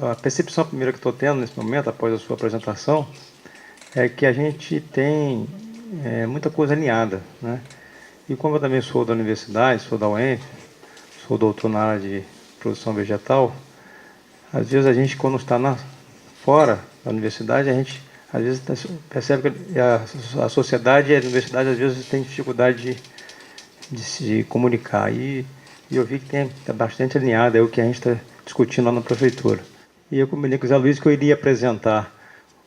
a percepção primeira que estou tendo nesse momento, após a sua apresentação, é que a gente tem muita coisa alinhada, né? E como eu também sou da universidade, sou da UENF, sou doutor na área de produção vegetal, às vezes a gente, quando está fora da universidade, a gente às vezes percebe que a sociedade e a universidade às vezes tem dificuldade de se comunicar. E eu vi que está bastante alinhado, é o que a gente está discutindo lá na prefeitura. E eu combinei com o Zé Luiz que eu iria apresentar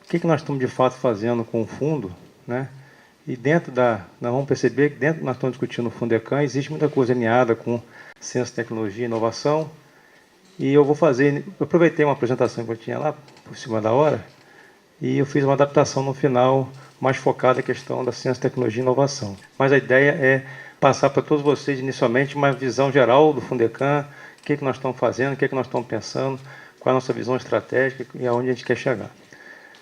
o que nós estamos de fato fazendo com o fundo, né? E nós vamos perceber que dentro que nós estamos discutindo o Fundecam, existe muita coisa alinhada com ciência, tecnologia e inovação. E eu aproveitei uma apresentação que eu tinha lá, por cima da hora, e eu fiz uma adaptação no final, mais focada na questão da ciência, tecnologia e inovação. Mas a ideia é passar para todos vocês, inicialmente, uma visão geral do Fundecam, o que nós estamos fazendo, o que nós estamos pensando, qual é a nossa visão estratégica e aonde a gente quer chegar.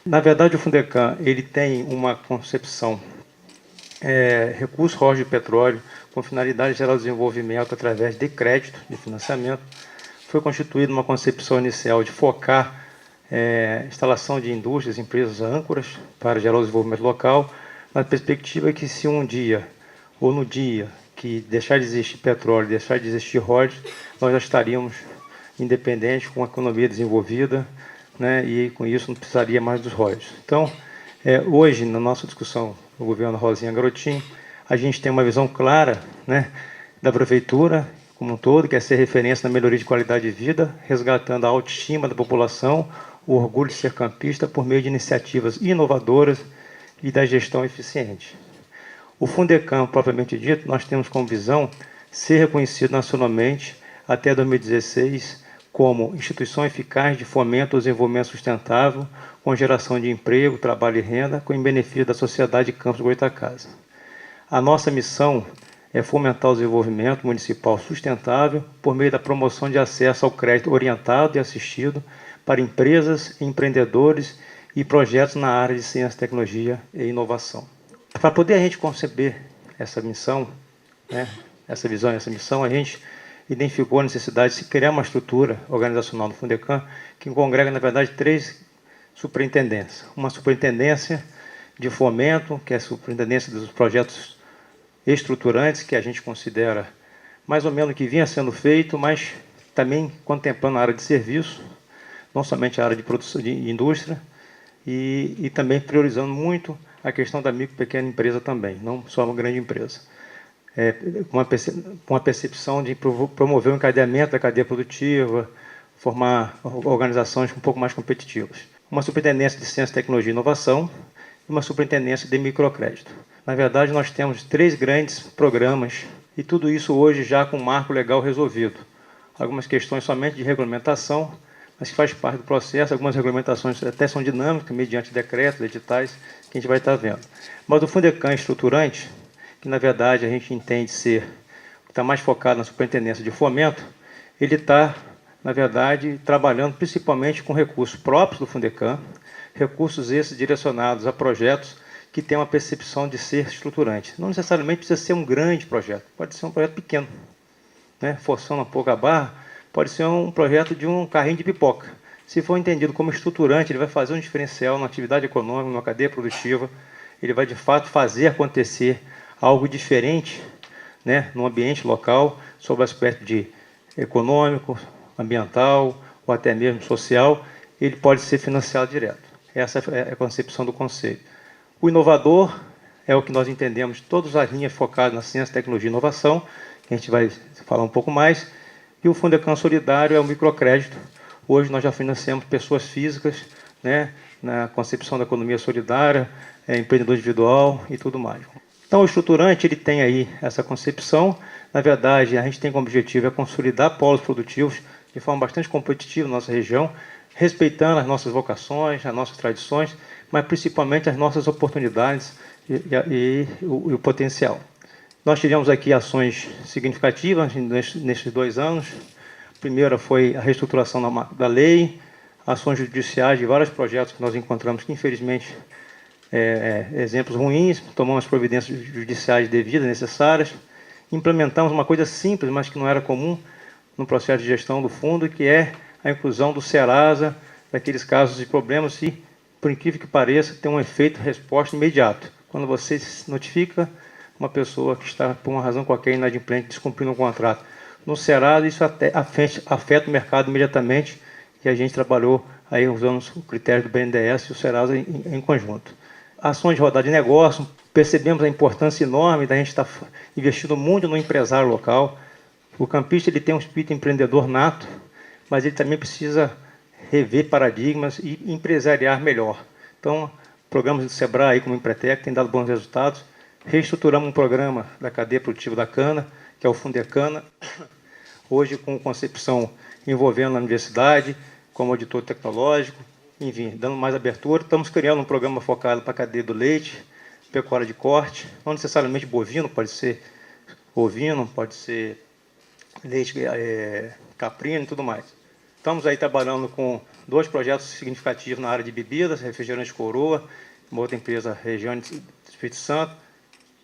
Na verdade, o Fundecam ele tem uma concepção recurso rocha de petróleo com finalidade de gerar desenvolvimento através de crédito, de financiamento. Foi constituída uma concepção inicial de focar instalação de indústrias, empresas âncoras para gerar o desenvolvimento local, na perspectiva que se um dia, ou no dia que deixar de existir petróleo, deixar de existir royalties, nós já estaríamos independentes, com a economia desenvolvida, né, e com isso não precisaria mais dos royalties. Então, hoje, na nossa discussão do governo Rosinha Garotinho, a gente tem uma visão clara, né, da prefeitura como um todo, que é ser referência na melhoria de qualidade de vida, resgatando a autoestima da população, o orgulho de ser campista por meio de iniciativas inovadoras e da gestão eficiente. O Fundecam, propriamente dito, nós temos como visão ser reconhecido nacionalmente até 2016 como instituição eficaz de fomento ao desenvolvimento sustentável, com geração de emprego, trabalho e renda, com benefício da sociedade de Campos do Goytacazes. A nossa missão é fomentar o desenvolvimento municipal sustentável por meio da promoção de acesso ao crédito orientado e assistido para empresas, empreendedores e projetos na área de ciência, tecnologia e inovação. Para poder a gente conceber essa missão, né, essa visão e essa missão, a gente identificou a necessidade de se criar uma estrutura organizacional do Fundecam que congrega, na verdade, 3 superintendências. Uma superintendência de fomento, que é a superintendência dos projetos estruturantes, que a gente considera mais ou menos o que vinha sendo feito, mas também contemplando a área de serviço, não somente a área de produção de indústria, e também priorizando muito a questão da micro e pequena empresa também, não só uma grande empresa. Com a percepção de promover o encadeamento da cadeia produtiva, formar organizações um pouco mais competitivas. Uma superintendência de ciência, tecnologia e inovação e uma superintendência de microcrédito. Na verdade, nós temos 3 grandes programas e tudo isso hoje já com marco legal resolvido. Algumas questões somente de regulamentação, mas que faz parte do processo. Algumas regulamentações até são dinâmicas, mediante decretos, editais, que a gente vai estar vendo. Mas o Fundecam estruturante, que na verdade a gente entende ser, está mais focado na superintendência de fomento, ele está, na verdade, trabalhando principalmente com recursos próprios do Fundecam, recursos esses direcionados a projetos que têm uma percepção de ser estruturante. Não necessariamente precisa ser um grande projeto, pode ser um projeto pequeno, né? Forçando um pouco a barra, pode ser um projeto de um carrinho de pipoca. Se for entendido como estruturante, ele vai fazer um diferencial na atividade econômica, numa cadeia produtiva, ele vai de fato fazer acontecer algo diferente, né, no ambiente local, sob o aspecto de econômico, ambiental ou até mesmo social, ele pode ser financiado direto. Essa é a concepção do conselho. O inovador é o que nós entendemos, todas as linhas focadas na ciência, tecnologia e inovação, que a gente vai falar um pouco mais, e o Fundecam Solidário é o microcrédito. Hoje nós já financiamos pessoas físicas, né, na concepção da economia solidária, empreendedor individual e tudo mais. Então, o estruturante ele tem aí essa concepção. Na verdade, a gente tem como objetivo consolidar polos produtivos de forma bastante competitiva na nossa região, respeitando as nossas vocações, as nossas tradições, mas principalmente as nossas oportunidades e o potencial. Nós tivemos aqui ações significativas nesses 2 anos. A primeira foi a reestruturação da lei, ações judiciais de vários projetos que nós encontramos que, infelizmente, exemplos ruins, tomamos providências judiciais devidas, necessárias, implementamos uma coisa simples, mas que não era comum no processo de gestão do fundo, que é a inclusão do Serasa, daqueles casos de problemas e, por incrível que pareça, tem um efeito resposta imediato. Quando você notifica uma pessoa que está, por uma razão qualquer, inadimplente, descumprindo um contrato no Serasa, isso até afeta o mercado imediatamente, e a gente trabalhou aí usando o critério do BNDES e o Serasa em conjunto. Ações de rodada de negócio, percebemos a importância enorme da gente estar investindo muito no empresário local. O campista ele tem um espírito empreendedor nato, mas ele também precisa rever paradigmas e empresariar melhor. Então, programas do Sebrae, aí, como o Empretec, têm dado bons resultados. Reestruturamos um programa da cadeia produtiva da cana, que é o Fundecana, hoje com concepção envolvendo a universidade, como auditor tecnológico, enfim, dando mais abertura. Estamos criando um programa focado para a cadeia do leite, pecuária de corte, não necessariamente bovino, pode ser ovino, pode ser leite caprino e tudo mais. Estamos aí trabalhando com 2 projetos significativos na área de bebidas, refrigerante Coroa, uma outra empresa região do Espírito Santo.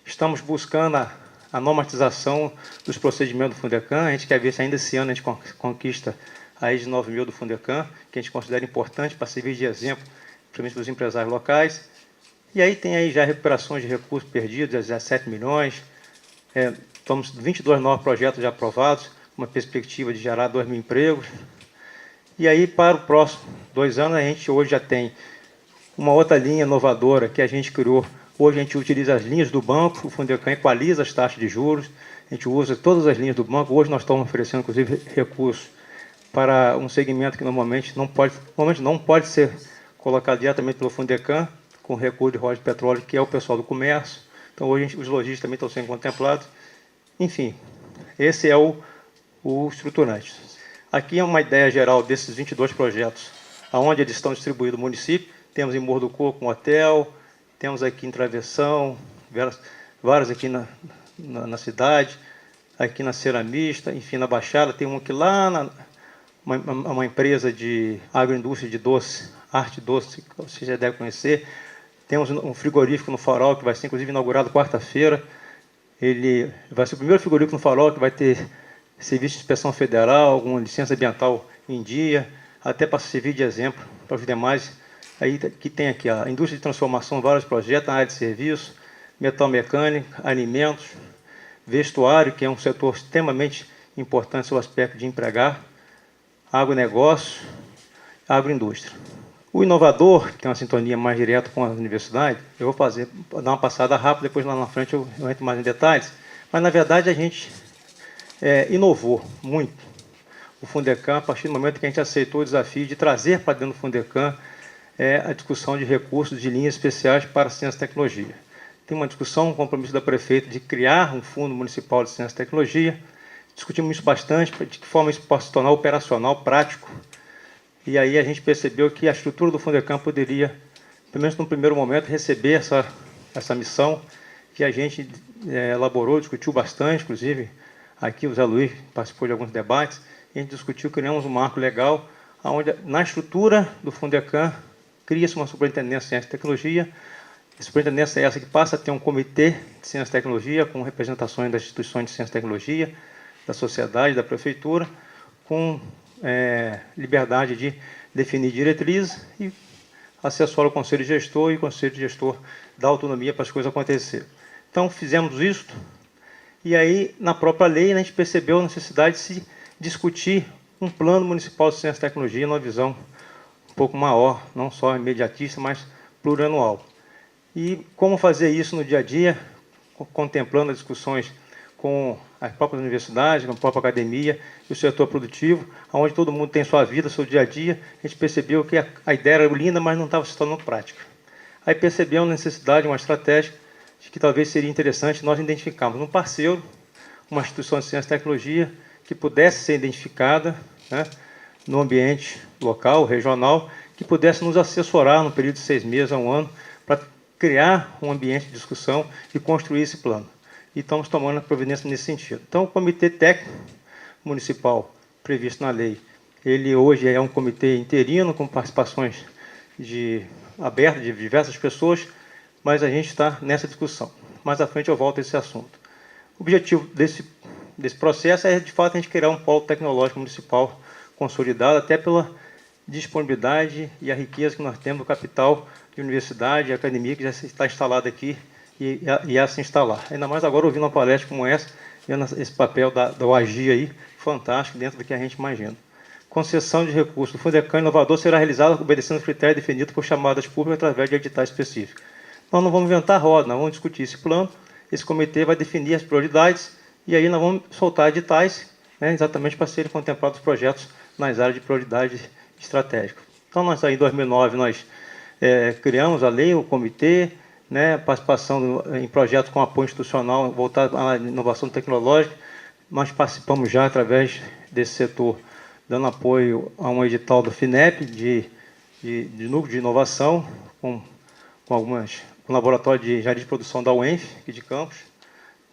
Estamos buscando a normatização dos procedimentos do Fundecam. A gente quer ver se ainda esse ano a gente conquista a ISO 9000 do Fundecam, que a gente considera importante para servir de exemplo, principalmente para os empresários locais. E aí tem aí já recuperações de recursos perdidos, 17 milhões. Estamos 22 novos projetos já aprovados, uma perspectiva de gerar 2.000 empregos. E aí, para o próximo 2 anos, a gente hoje já tem uma outra linha inovadora que a gente criou. Hoje a gente utiliza as linhas do banco, o Fundecam equaliza as taxas de juros, a gente usa todas as linhas do banco. Hoje nós estamos oferecendo, inclusive, recursos para um segmento que normalmente não pode ser colocado diretamente pelo Fundecam, com recurso de royalties de petróleo, que é o pessoal do comércio. Então, hoje os lojistas também estão sendo contemplados. Enfim, esse é o estruturante. Aqui é uma ideia geral desses 22 projetos, aonde eles estão distribuídos no município. Temos em Morro do Coco um hotel, temos aqui em Travessão, vários aqui na cidade, aqui na Ceramista, enfim, na Baixada. Tem um aqui lá, uma empresa de agroindústria de doce, Arte Doce, que você já deve conhecer. Temos um frigorífico no Farol, que vai ser, inclusive, inaugurado quarta-feira. Ele vai ser o primeiro frigorífico no Farol que vai ter serviço de inspeção federal, alguma licença ambiental em dia, até para servir de exemplo para os demais. Aí que tem aqui a indústria de transformação, vários projetos na área de serviço, metal mecânico, alimentos, vestuário, que é um setor extremamente importante no aspecto de empregar, agronegócio, agroindústria. O inovador, que tem uma sintonia mais direta com a universidade, eu vou dar uma passada rápida, depois lá na frente eu entro mais em detalhes, mas na verdade a gente inovou muito o Fundecam a partir do momento que a gente aceitou o desafio de trazer para dentro do Fundecam a discussão de recursos de linhas especiais para ciência e tecnologia. Tem uma discussão, um compromisso da prefeita de criar um fundo municipal de ciência e tecnologia. Discutimos isso bastante, de que forma isso pode se tornar operacional, prático. E aí a gente percebeu que a estrutura do Fundecam poderia, pelo menos no primeiro momento, receber essa missão, que a gente elaborou, discutiu bastante, inclusive aqui o Zé Luiz participou de alguns debates. A gente discutiu, criamos um marco legal, onde na estrutura do Fundecam cria-se uma superintendência de ciência e tecnologia. A superintendência é essa que passa a ter um comitê de ciência e tecnologia, com representações das instituições de ciência e tecnologia, da sociedade, da prefeitura, com liberdade de definir diretrizes e assessora o conselho gestor, e o conselho gestor dá autonomia para as coisas acontecerem. Então, fizemos isso, e aí, na própria lei, a gente percebeu a necessidade de se discutir um plano municipal de ciência e tecnologia numa visão um pouco maior, não só imediatista, mas plurianual. E como fazer isso no dia a dia, contemplando as discussões com as próprias universidades, com a própria academia e o setor produtivo, onde todo mundo tem sua vida, seu dia a dia. A gente percebeu que a ideia era linda, mas não estava se tornando prática. Aí percebemos a necessidade, uma estratégia, de que talvez seria interessante nós identificarmos um parceiro, uma instituição de ciência e tecnologia, que pudesse ser identificada, né, no ambiente local, regional, que pudesse nos assessorar no período de 6 meses a 1 ano, para criar um ambiente de discussão e construir esse plano. E estamos tomando a providência nesse sentido. Então, o Comitê Técnico Municipal, previsto na lei, ele hoje é um comitê interino, com participações abertas de diversas pessoas, mas a gente está nessa discussão. Mais à frente eu volto a esse assunto. O objetivo desse processo é, de fato, a gente criar um polo tecnológico municipal consolidado, até pela disponibilidade e a riqueza que nós temos do capital de universidade e academia que já está instalado aqui e a se instalar. Ainda mais agora ouvindo uma palestra como essa, vendo esse papel do AGI aí, fantástico, dentro do que a gente imagina. Concessão de recursos do Fundecam inovador será realizada obedecendo os critérios definidos por chamadas públicas através de editais específicos. Nós não vamos inventar roda, nós vamos discutir esse plano, esse comitê vai definir as prioridades e aí nós vamos soltar editais, né, exatamente para serem contemplados os projetos nas áreas de prioridade estratégica. Então, nós aí em 2009, nós criamos a lei, o comitê, né, participação em projetos com apoio institucional voltado à inovação tecnológica. Nós participamos já, através desse setor, dando apoio a um edital do FINEP, de núcleo de inovação, com um laboratório de engenharia de produção da UENF, aqui de Campos.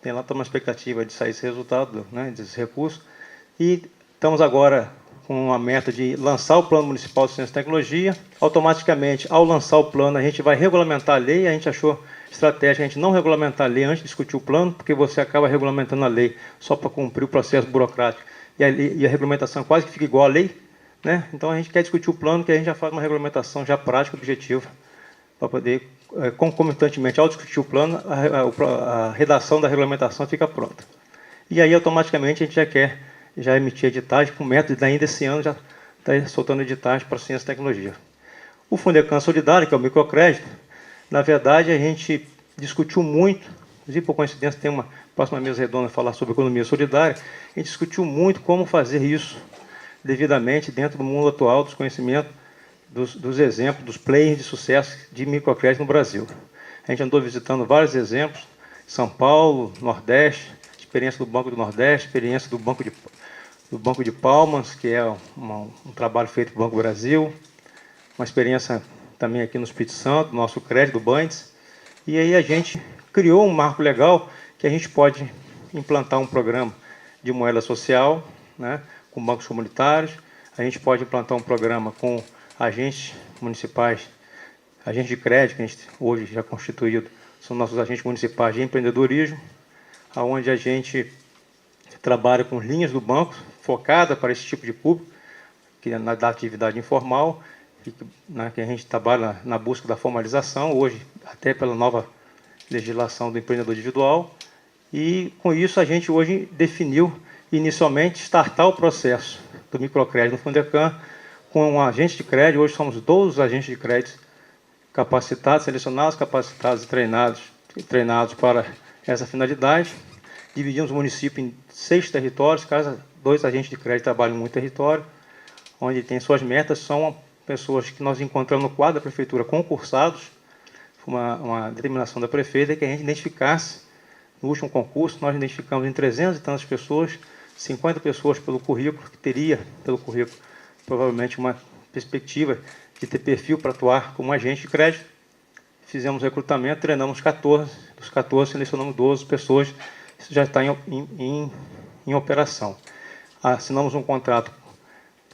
Tem lá toda uma expectativa de sair esse resultado, né, desses recursos. E estamos agora com a meta de lançar o Plano Municipal de Ciência e Tecnologia. Automaticamente, ao lançar o plano, a gente vai regulamentar a lei. A gente achou estratégico a gente não regulamentar a lei antes de discutir o plano, porque você acaba regulamentando a lei só para cumprir o processo burocrático. E a regulamentação quase que fica igual à lei, né? Então, a gente quer discutir o plano, que a gente já faz uma regulamentação já prática, objetiva, para poder, concomitantemente, ao discutir o plano, a redação da regulamentação fica pronta. E aí, automaticamente, a gente já quer emitir editais com método, ainda esse ano já está soltando editais para ciência e tecnologia. O Fundecam Solidário, que é o microcrédito, na verdade, a gente discutiu muito, inclusive por coincidência tem uma próxima mesa redonda a falar sobre economia solidária, a gente discutiu muito como fazer isso devidamente dentro do mundo atual dos conhecimentos, dos exemplos, dos players de sucesso de microcrédito no Brasil. A gente andou visitando vários exemplos, São Paulo, Nordeste, experiência do Banco do Nordeste, experiência do Banco de Palmas, que é um trabalho feito pelo Banco do Brasil, uma experiência também aqui no Espírito Santo, nosso crédito, do Bandes. E aí a gente criou um marco legal que a gente pode implantar um programa de moeda social, né, com bancos comunitários, a gente pode implantar um programa com agentes municipais, agentes de crédito, que a gente hoje já constituído, são nossos agentes municipais de empreendedorismo, onde a gente trabalha com linhas do banco, focada para esse tipo de público, que é da atividade informal, que a gente trabalha na busca da formalização, hoje até pela nova legislação do empreendedor individual, e com isso a gente hoje definiu inicialmente startar o processo do microcrédito no Fundecam com um agente de crédito. Hoje somos 12 agentes de crédito capacitados, selecionados, capacitados e treinados para essa finalidade. Dividimos o município em 6 territórios, cada 2 agentes de crédito trabalham em um território, onde tem suas metas, são pessoas que nós encontramos no quadro da prefeitura concursados, uma determinação da prefeita que a gente identificasse. No último concurso, nós identificamos em 300 e tantas pessoas, 50 pessoas pelo currículo, que teria, pelo currículo, provavelmente uma perspectiva de ter perfil para atuar como agente de crédito. Fizemos recrutamento, treinamos 14, dos 14 selecionamos 12 pessoas, isso já está em operação. Assinamos um contrato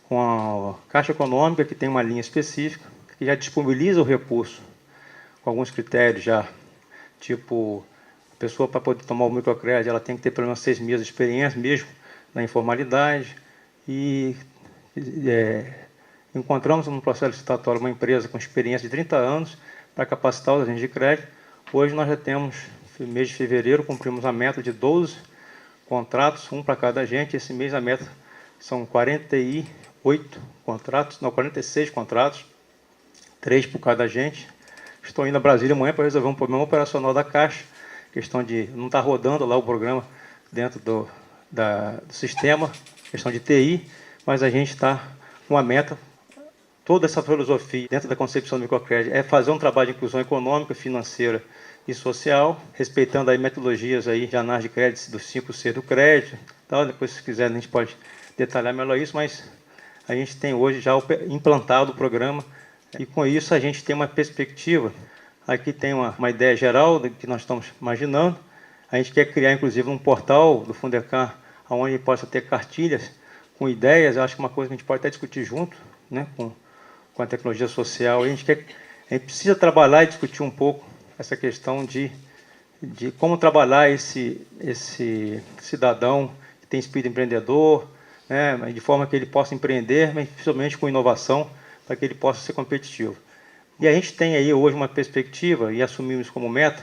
com a Caixa Econômica, que tem uma linha específica, que já disponibiliza o recurso, com alguns critérios já, tipo, a pessoa para poder tomar o microcrédito, ela tem que ter pelo menos 6 meses de experiência, mesmo na informalidade, e encontramos no processo licitatório uma empresa com experiência de 30 anos para capacitar os agentes de crédito. Hoje nós já temos, no mês de fevereiro, cumprimos a meta de 12 contratos, um para cada agente. Esse mês a meta são 48 contratos, não, 46 contratos, 3 por cada agente. Estou indo a Brasília amanhã para resolver um problema operacional da Caixa, questão de não estar rodando lá o programa dentro do sistema, questão de TI, mas a gente está com uma meta. Toda essa filosofia dentro da concepção do microcrédito é fazer um trabalho de inclusão econômica, financeira e social, respeitando aí metodologias aí de análise de crédito dos 5C do crédito. Então, depois, se quiser, a gente pode detalhar melhor isso, mas a gente tem hoje já implantado o programa e com isso a gente tem uma perspectiva. Aqui tem uma ideia geral do que nós estamos imaginando. A gente quer criar, inclusive, um portal do Fundecam, onde possa ter cartilhas com ideias. Eu acho que uma coisa que a gente pode até discutir junto, né, com a tecnologia social. A gente precisa trabalhar e discutir um pouco essa questão de como trabalhar esse cidadão que tem espírito empreendedor, né, de forma que ele possa empreender, mas principalmente com inovação, para que ele possa ser competitivo. E a gente tem aí hoje uma perspectiva, e assumimos como meta,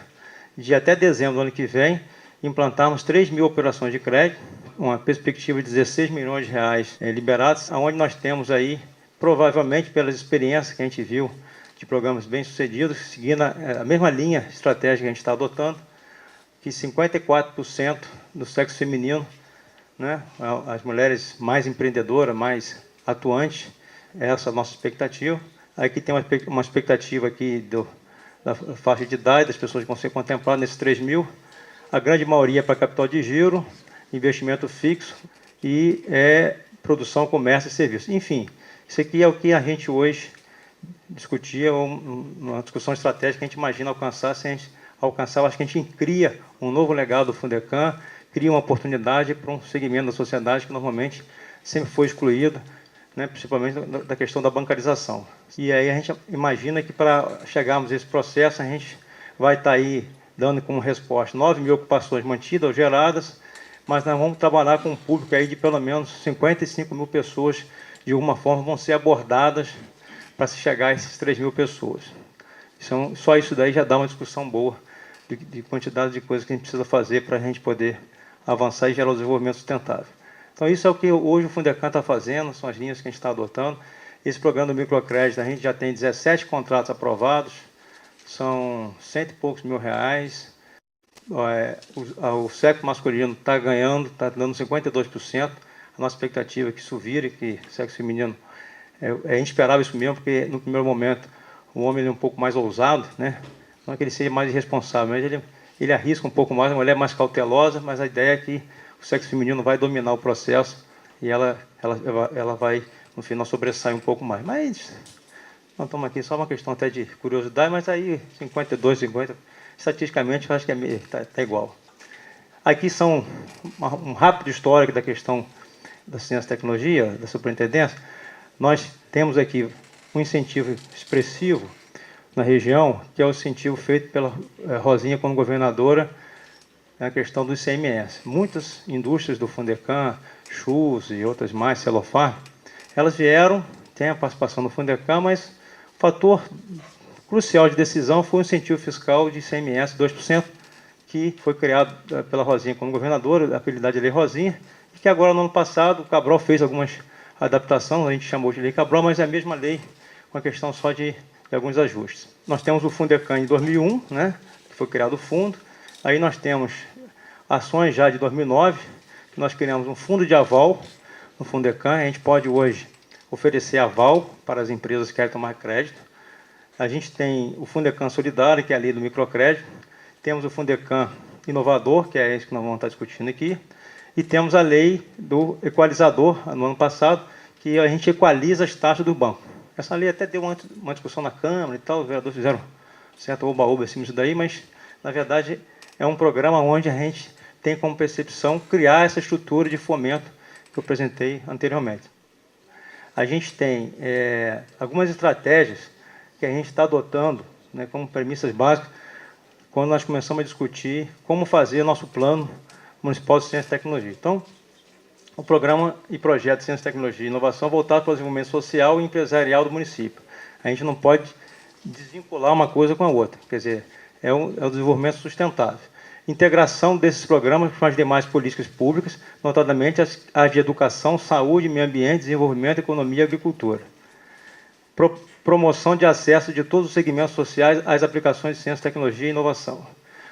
de até dezembro do ano que vem, implantarmos 3.000 operações de crédito, uma perspectiva de 16 milhões de reais liberados, onde nós temos aí, provavelmente pelas experiências que a gente viu de programas bem-sucedidos, seguindo a mesma linha estratégica que a gente está adotando, que 54% do sexo feminino, né, as mulheres mais empreendedoras, mais atuantes, essa é a nossa expectativa. Aqui tem uma expectativa aqui da faixa de idade, das pessoas que vão ser contempladas nesses 3.000, a grande maioria para capital de giro, investimento fixo e produção, comércio e serviço. Enfim, isso aqui é o que a gente hoje discutia, uma discussão estratégica que a gente imagina alcançar. Se a gente alcançar, eu acho que a gente cria um novo legado do Fundecam, cria uma oportunidade para um segmento da sociedade que normalmente sempre foi excluído, né, principalmente da questão da bancarização. E aí a gente imagina que para chegarmos a esse processo, a gente vai estar aí dando como resposta 9.000 ocupações mantidas ou geradas, mas nós vamos trabalhar com um público aí de pelo menos 55.000 pessoas, de alguma forma vão ser abordadas para se chegar a essas 3.000 pessoas. Só isso daí já dá uma discussão boa de quantidade de coisas que a gente precisa fazer para a gente poder avançar e gerar o desenvolvimento sustentável. Então, isso é o que hoje o Fundecam está fazendo, são as linhas que a gente está adotando. Esse programa do microcrédito, a gente já tem 17 contratos aprovados, são 100 e poucos mil reais. O sexo masculino está ganhando, está dando 52%. A nossa expectativa é que isso vire, que o sexo feminino... a gente esperava isso mesmo, porque no primeiro momento o homem é um pouco mais ousado, né? Não é que ele seja mais irresponsável, mas ele arrisca um pouco mais, a mulher é mais cautelosa, mas a ideia é que o sexo feminino vai dominar o processo e ela vai, no final, sobressair um pouco mais. Mas nós estamos aqui só uma questão até de curiosidade, mas aí 52, 50, estatisticamente eu acho que está igual. Aqui são um rápido histórico da questão da ciência e tecnologia, da superintendência. Nós temos aqui um incentivo expressivo na região, que é o incentivo feito pela Rosinha como governadora, na questão do ICMS. Muitas indústrias do Fundecam, Chus e outras mais, Celofar, elas vieram, tem a participação do Fundecam, mas o fator crucial de decisão foi o incentivo fiscal de ICMS 2%, que foi criado pela Rosinha como governadora, apelidada de Lei Rosinha, e que agora, no ano passado, o Cabral fez algumas adaptações, a gente chamou de Lei Cabral, mas é a mesma lei, com a questão só de alguns ajustes. Nós temos o Fundecam em 2001, né, que foi criado o fundo. Aí nós temos ações já de 2009, que nós criamos um fundo de aval no Fundecam. A gente pode hoje oferecer aval para as empresas que querem tomar crédito. A gente tem o Fundecam Solidário, que é a lei do microcrédito. Temos o Fundecam Inovador, que é esse que nós vamos estar discutindo aqui. E temos a lei do equalizador, no ano passado, que a gente equaliza as taxas do banco. Essa lei até deu uma discussão na Câmara e tal, os vereadores fizeram certo oba-oba em cima disso daí, mas, na verdade, é um programa onde a gente tem como percepção criar essa estrutura de fomento que eu apresentei anteriormente. A gente tem algumas estratégias que a gente está adotando, né, como premissas básicas, quando nós começamos a discutir como fazer nosso plano municipal de ciência e tecnologia. Então, o programa e projeto de ciência, tecnologia e inovação voltado para o desenvolvimento social e empresarial do município. A gente não pode desvincular uma coisa com a outra, quer dizer, é o desenvolvimento sustentável. Integração desses programas com as demais políticas públicas, notadamente as de educação, saúde, meio ambiente, desenvolvimento, economia e agricultura. Promoção de acesso de todos os segmentos sociais às aplicações de ciência, tecnologia e inovação.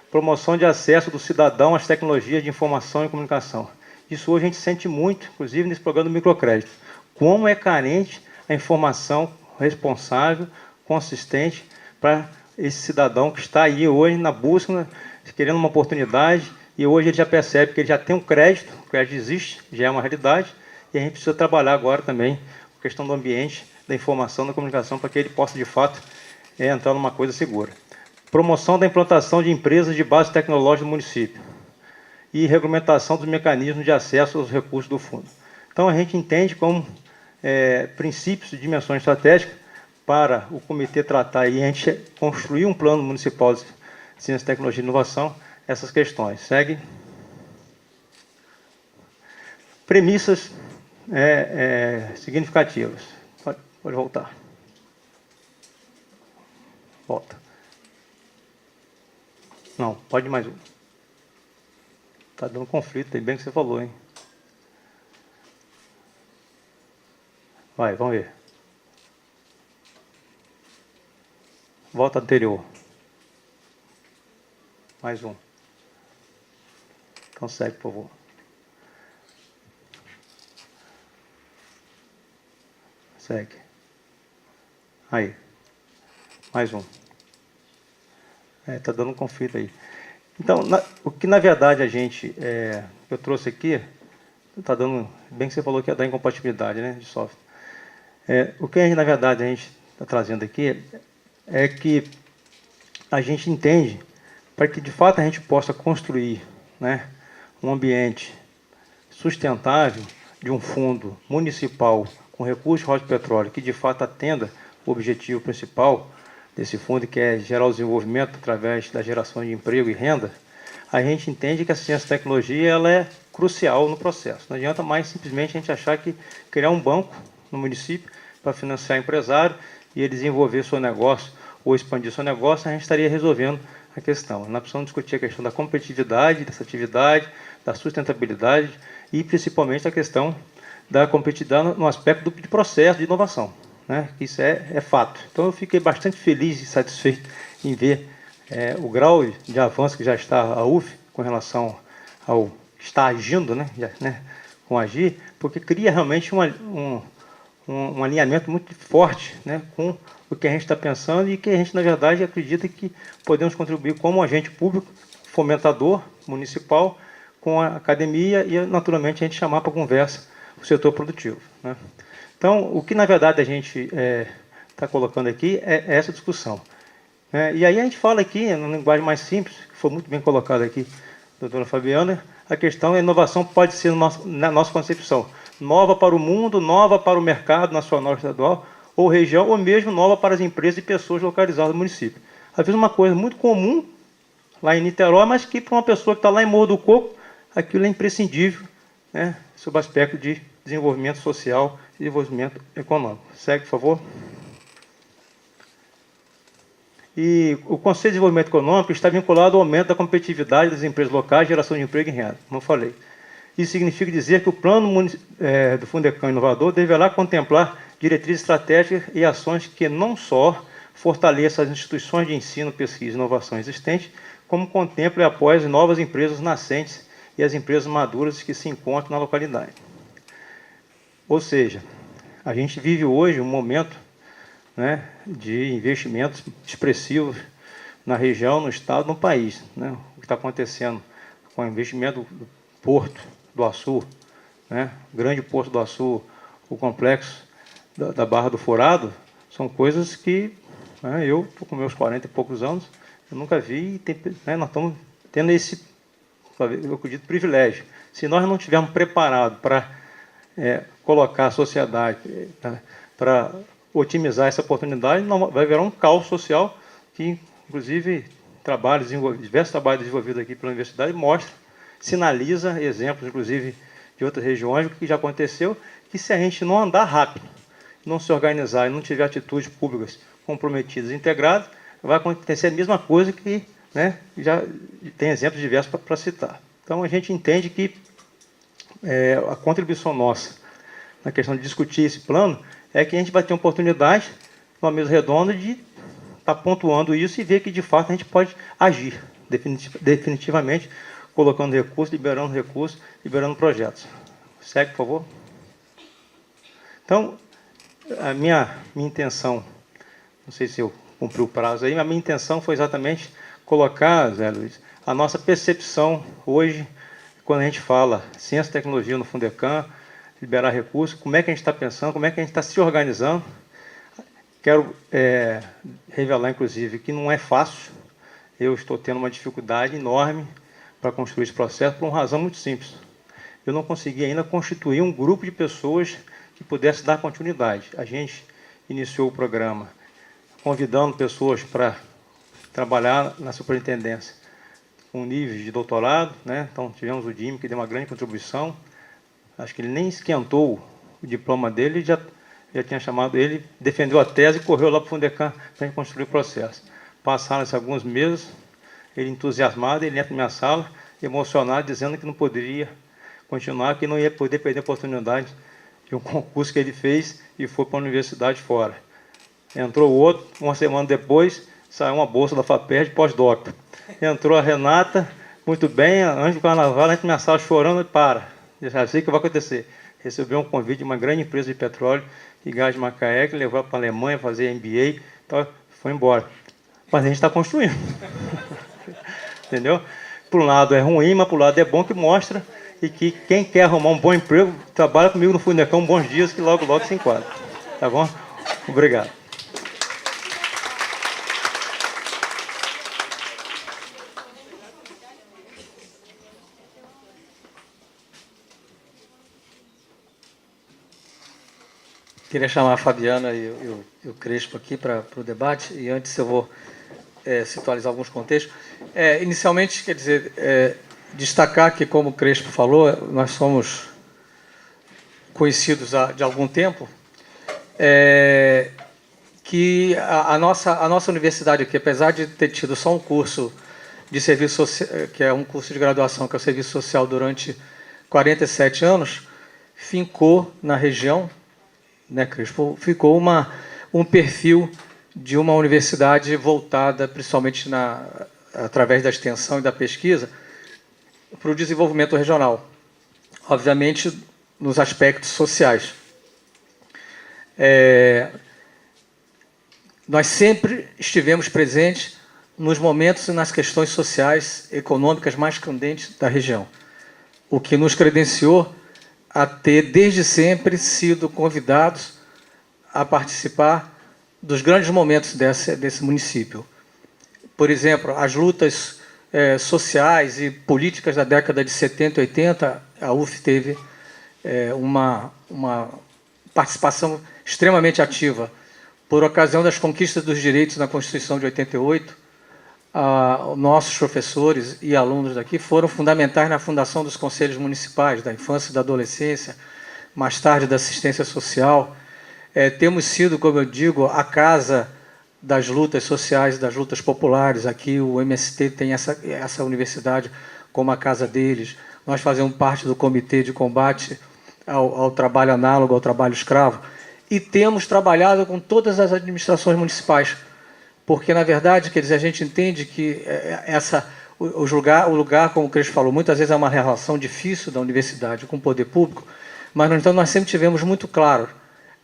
Promoção de acesso do cidadão às tecnologias de informação e comunicação. Isso hoje a gente sente muito, inclusive nesse programa do microcrédito. Como é carente a informação responsável, consistente, para esse cidadão que está aí hoje na busca, querendo uma oportunidade, e hoje ele já percebe que ele já tem um crédito, o crédito existe, já é uma realidade, e a gente precisa trabalhar agora também a questão do ambiente, da informação, da comunicação, para que ele possa, de fato, entrar numa coisa segura. Promoção da implantação de empresas de base tecnológica do município e regulamentação dos mecanismos de acesso aos recursos do fundo. Então, a gente entende como princípios de dimensão estratégica para o comitê tratar e a gente construir um plano municipal de ciência, tecnologia e inovação, essas questões. Segue. Premissas significativas. Pode voltar. Volta. Não, pode mais um. Está dando conflito aí, bem que você falou, hein? Vai, vamos ver. Volta anterior. Mais um. Então segue, por favor. Segue. Aí. Mais um. Está dando um conflito aí. Então, o que na verdade eu trouxe aqui, está dando, bem que você falou que ia dar incompatibilidade, né, de software. O que na verdade a gente está trazendo aqui é que a gente entende para que de fato a gente possa construir, né, um ambiente sustentável de um fundo municipal com recursos de royalties de petróleo que de fato atenda o objetivo principal desse fundo, que é gerar o desenvolvimento através da geração de emprego e renda. A gente entende que a ciência e tecnologia ela é crucial no processo. Não adianta mais simplesmente a gente achar que criar um banco no município para financiar empresário e ele desenvolver seu negócio ou expandir seu negócio, a gente estaria resolvendo a questão. Nós precisamos discutir a questão da competitividade dessa atividade, da sustentabilidade e principalmente a questão da competitividade no aspecto de processo de inovação, né? Isso é fato. Então eu fiquei bastante feliz e satisfeito em ver o grau de avanço que já está a UF com relação ao está agindo, né, com agir, porque cria realmente um alinhamento muito forte, né, com o que a gente está pensando e que a gente, na verdade, acredita que podemos contribuir como agente público, fomentador municipal, com a academia e, naturalmente, a gente chamar para conversa o setor produtivo, né. Então, o que, na verdade, a gente está colocando aqui é essa discussão. E aí a gente fala aqui, numa linguagem mais simples, que foi muito bem colocado aqui, doutora Fabiana, a questão da inovação pode ser, na nossa concepção, nova para o mundo, nova para o mercado nacional, estadual ou região, ou mesmo nova para as empresas e pessoas localizadas no município. Às vezes uma coisa muito comum lá em Niterói, mas que para uma pessoa que está lá em Morro do Coco, aquilo é imprescindível, né, sob o aspecto de desenvolvimento social e desenvolvimento econômico. Segue, por favor. E o Conselho de Desenvolvimento Econômico está vinculado ao aumento da competitividade das empresas locais, geração de emprego e renda, como eu falei. Isso significa dizer que o plano do Fundecam Inovador deverá contemplar diretrizes estratégicas e ações que não só fortaleçam as instituições de ensino, pesquisa e inovação existentes, como contemple e apoie as novas empresas nascentes e as empresas maduras que se encontram na localidade. Ou seja, a gente vive hoje um momento, né, de investimentos expressivos na região, no estado, no país, né? O que está acontecendo com o investimento do Porto do Açu, né? O grande Porto do Açu, o complexo da Barra do Furado, são coisas que, né, eu estou com meus 40 e poucos anos, eu nunca vi, né, nós estamos tendo esse, eu acredito, privilégio. Se nós não estivermos preparados para colocar a sociedade para otimizar essa oportunidade, não, vai virar um caos social que, inclusive, diversos trabalhos desenvolvidos aqui pela universidade sinaliza exemplos, inclusive, de outras regiões, o que já aconteceu, que se a gente não andar rápido, não se organizar e não tiver atitudes públicas comprometidas e integradas, vai acontecer a mesma coisa que, né, já tem exemplos diversos para citar. Então, a gente entende que a contribuição nossa na questão de discutir esse plano é que a gente vai ter uma oportunidade, numa mesa redonda, de estar pontuando isso e ver que, de fato, a gente pode agir definitivamente, colocando recursos, liberando projetos. Segue, por favor. Então, a minha intenção, não sei se eu cumpri o prazo aí, mas a minha intenção foi exatamente colocar, Zé Luiz, a nossa percepção hoje, quando a gente fala ciência e tecnologia no Fundecam, liberar recursos, como é que a gente está pensando, como é que a gente está se organizando. Quero revelar, inclusive, que não é fácil. Eu estou tendo uma dificuldade enorme para construir esse processo por uma razão muito simples. Eu não consegui ainda constituir um grupo de pessoas que pudesse dar continuidade. A gente iniciou o programa convidando pessoas para trabalhar na superintendência com níveis de doutorado, né? Então tivemos o Dime, que deu uma grande contribuição. Acho que ele nem esquentou o diploma dele, já tinha chamado ele, defendeu a tese e correu lá para o Fundecam para a gente construir o processo. Passaram-se alguns meses, ele entusiasmado, ele entra na minha sala, emocionado, dizendo que não poderia continuar, que não ia poder perder a oportunidade de um concurso que ele fez e foi para a universidade fora. Entrou o outro, uma semana depois, saiu uma bolsa da FAPERJ pós-doc. Entrou a Renata, muito bem, antes do carnaval, entra na minha sala chorando e para. Já sei o que vai acontecer. Recebeu um convite de uma grande empresa de petróleo e gás de Macaé, que levou para a Alemanha fazer MBA, então foi embora. Mas a gente está construindo. Entendeu? Por um lado é ruim, mas por um lado é bom, que mostra e que quem quer arrumar um bom emprego, trabalha comigo no Fundecam bons dias, que logo, logo se enquadra. Tá bom? Obrigado. Queria chamar a Fabiana e o Crespo aqui para o debate, e antes eu vou situalizar alguns contextos. Inicialmente, quer dizer, destacar que, como o Crespo falou, nós somos conhecidos de algum tempo, que a nossa universidade aqui, apesar de ter tido só um curso de serviço social, que é um curso de graduação, que é o serviço social, durante 47 anos, fincou na região, né, Crespo, ficou um perfil de uma universidade voltada, principalmente através da extensão e da pesquisa, para o desenvolvimento regional, obviamente nos aspectos sociais. Nós sempre estivemos presentes nos momentos e nas questões sociais, econômicas mais candentes da região, o que nos credenciou a ter, desde sempre, sido convidados a participar dos grandes momentos desse município. Por exemplo, as lutas sociais e políticas da década de 70 e 80, a UF teve uma participação extremamente ativa. Por ocasião das conquistas dos direitos na Constituição de 88, nossos professores e alunos daqui foram fundamentais na fundação dos conselhos municipais, da infância e da adolescência, mais tarde da assistência social. Temos sido, como eu digo, a casa das lutas sociais, das lutas populares. Aqui o MST tem essa universidade como a casa deles. Nós fazemos parte do comitê de combate ao trabalho análogo, ao trabalho escravo, e temos trabalhado com todas as administrações municipais, porque, na verdade, quer dizer, a gente entende que o lugar, como o Crespo falou, muitas vezes é uma relação difícil da universidade com o poder público, mas, no entanto, nós sempre tivemos muito claro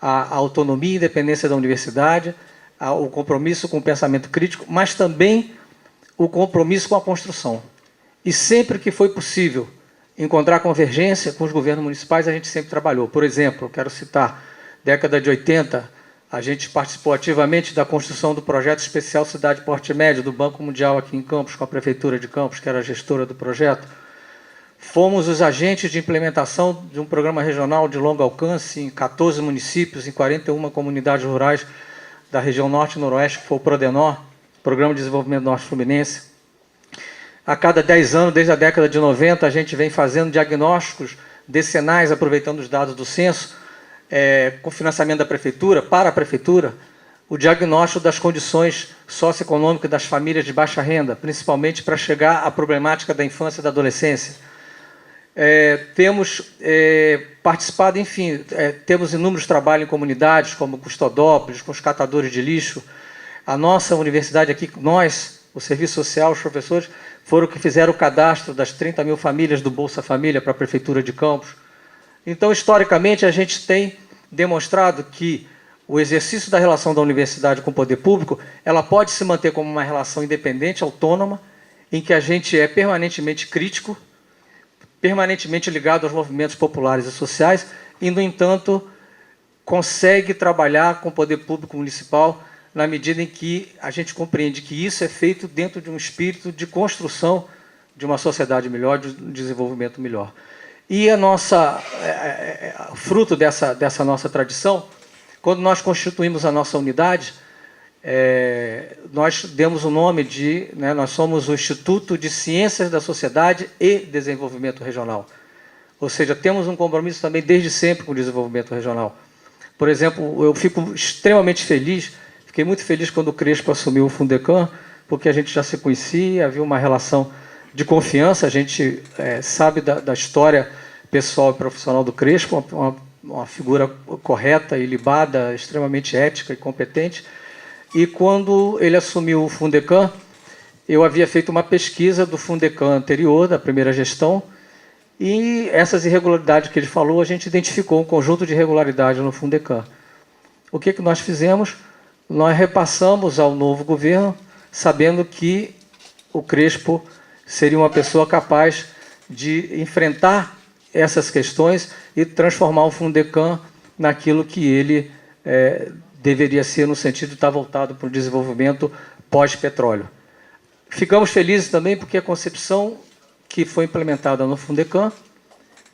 a autonomia e independência da universidade, o compromisso com o pensamento crítico, mas também o compromisso com a construção. E sempre que foi possível encontrar convergência com os governos municipais, a gente sempre trabalhou. Por exemplo, eu quero citar, década de 80, a gente participou ativamente da construção do projeto especial Cidade Porte Médio, do Banco Mundial aqui em Campos, com a Prefeitura de Campos, que era a gestora do projeto. Fomos os agentes de implementação de um programa regional de longo alcance em 14 municípios, em 41 comunidades rurais da região Norte e Noroeste, que foi o Prodenor, Programa de Desenvolvimento Norte Fluminense. A cada 10 anos, desde a década de 90, a gente vem fazendo diagnósticos decenais, aproveitando os dados do censo, com financiamento da Prefeitura, para a Prefeitura, o diagnóstico das condições socioeconômicas das famílias de baixa renda, principalmente para chegar à problemática da infância e da adolescência. Temos participado, enfim, temos inúmeros trabalhos em comunidades, como Custodópolis, com os catadores de lixo. A nossa universidade aqui, nós, o Serviço Social, os professores, foram que fizeram o cadastro das 30 mil famílias do Bolsa Família para a Prefeitura de Campos. Então, historicamente, a gente tem demonstrado que o exercício da relação da universidade com o poder público, ela pode se manter como uma relação independente, autônoma, em que a gente é permanentemente crítico, permanentemente ligado aos movimentos populares e sociais, e, no entanto, consegue trabalhar com o poder público municipal na medida em que a gente compreende que isso é feito dentro de um espírito de construção de uma sociedade melhor, de um desenvolvimento melhor. E fruto dessa nossa tradição, quando nós constituímos a nossa unidade, nós demos o nome nós somos o Instituto de Ciências da Sociedade e Desenvolvimento Regional. Ou seja, temos um compromisso também desde sempre com o desenvolvimento regional. Por exemplo, eu fico extremamente feliz, fiquei muito feliz quando o Crespo assumiu o Fundecam, porque a gente já se conhecia, havia uma relação de confiança, a gente sabe da história pessoal e profissional do Crespo, uma figura correta, ilibada, extremamente ética e competente. E quando ele assumiu o Fundecam, eu havia feito uma pesquisa do Fundecam anterior, da primeira gestão, e essas irregularidades que ele falou, a gente identificou um conjunto de irregularidades no Fundecam. O que nós fizemos? Nós repassamos ao novo governo, sabendo que o Crespo seria uma pessoa capaz de enfrentar essas questões e transformar o Fundecam naquilo que ele deveria ser, no sentido de estar voltado para o desenvolvimento pós-petróleo. Ficamos felizes também porque a concepção que foi implementada no Fundecam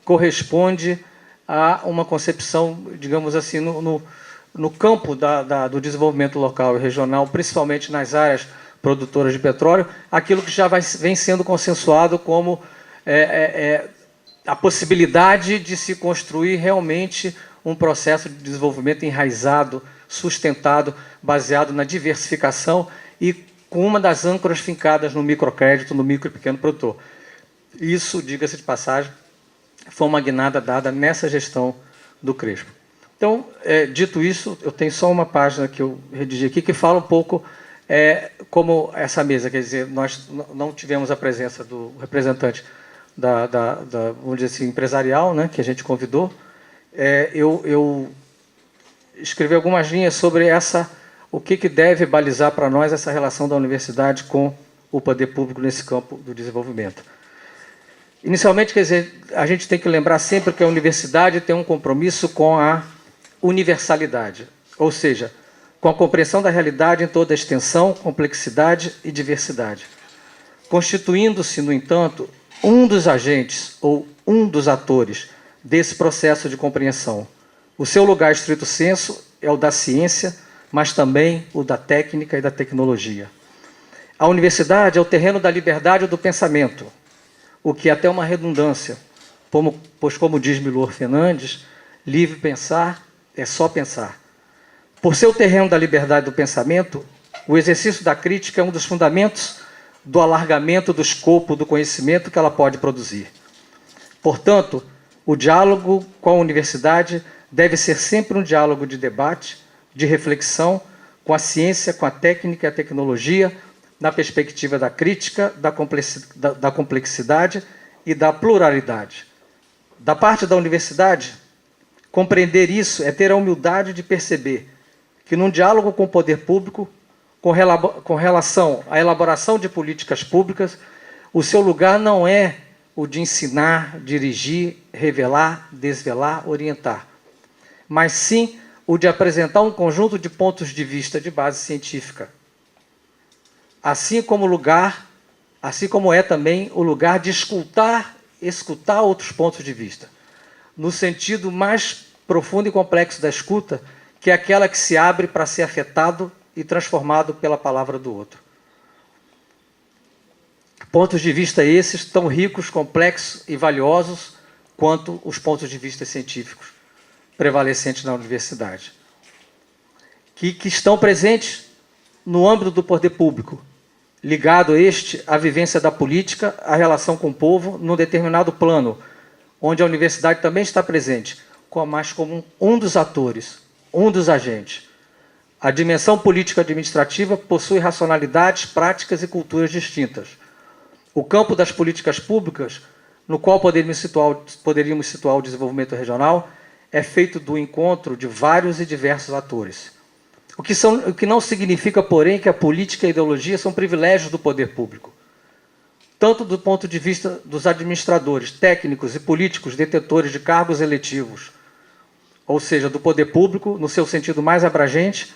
corresponde a uma concepção, digamos assim, no campo do desenvolvimento local e regional, principalmente nas áreas produtoras de petróleo, aquilo que já vem sendo consensuado como a possibilidade de se construir realmente um processo de desenvolvimento enraizado, sustentado, baseado na diversificação e com uma das âncoras fincadas no microcrédito, no micro e pequeno produtor. Isso, diga-se de passagem, foi uma guinada dada nessa gestão do Crespo. Então, dito isso, eu tenho só uma página que eu redigi aqui que fala um pouco como essa mesa, quer dizer, nós não tivemos a presença do representante vamos dizer assim, empresarial, né, que a gente convidou. Eu escrevi algumas linhas sobre o que deve balizar para nós essa relação da universidade com o poder público nesse campo do desenvolvimento. Inicialmente, quer dizer, a gente tem que lembrar sempre que a universidade tem um compromisso com a universalidade, ou seja, com a compreensão da realidade em toda a extensão, complexidade e diversidade, constituindo-se, no entanto, um dos agentes ou um dos atores desse processo de compreensão. O seu lugar estrito sensu é o da ciência, mas também o da técnica e da tecnologia. A universidade é o terreno da liberdade do pensamento, o que é até uma redundância, pois, como diz Milor Fernandes, livre pensar é só pensar. Por ser o terreno da liberdade do pensamento, o exercício da crítica é um dos fundamentos do alargamento do escopo do conhecimento que ela pode produzir. Portanto, o diálogo com a universidade deve ser sempre um diálogo de debate, de reflexão, com a ciência, com a técnica e a tecnologia, na perspectiva da crítica, da complexidade e da pluralidade. Da parte da universidade, compreender isso é ter a humildade de perceber que, num diálogo com o poder público, com relação à elaboração de políticas públicas, o seu lugar não é o de ensinar, dirigir, revelar, desvelar, orientar, mas sim o de apresentar um conjunto de pontos de vista de base científica, assim como é também o lugar de escutar outros pontos de vista, no sentido mais profundo e complexo da escuta, que é aquela que se abre para ser afetado e transformado pela palavra do outro. Pontos de vista esses tão ricos, complexos e valiosos quanto os pontos de vista científicos prevalecentes na universidade, que estão presentes no âmbito do poder público, ligado à vivência da política, à relação com o povo, num determinado plano, onde a universidade também está presente, mas como um dos atores, um dos agentes. A dimensão político-administrativa possui racionalidades, práticas e culturas distintas. O campo das políticas públicas, no qual poderíamos situar o desenvolvimento regional, é feito do encontro de vários e diversos atores. O que não significa, porém, que a política e a ideologia são privilégios do poder público. Tanto do ponto de vista dos administradores, técnicos e políticos detentores de cargos eletivos, ou seja, do poder público, no seu sentido mais abrangente,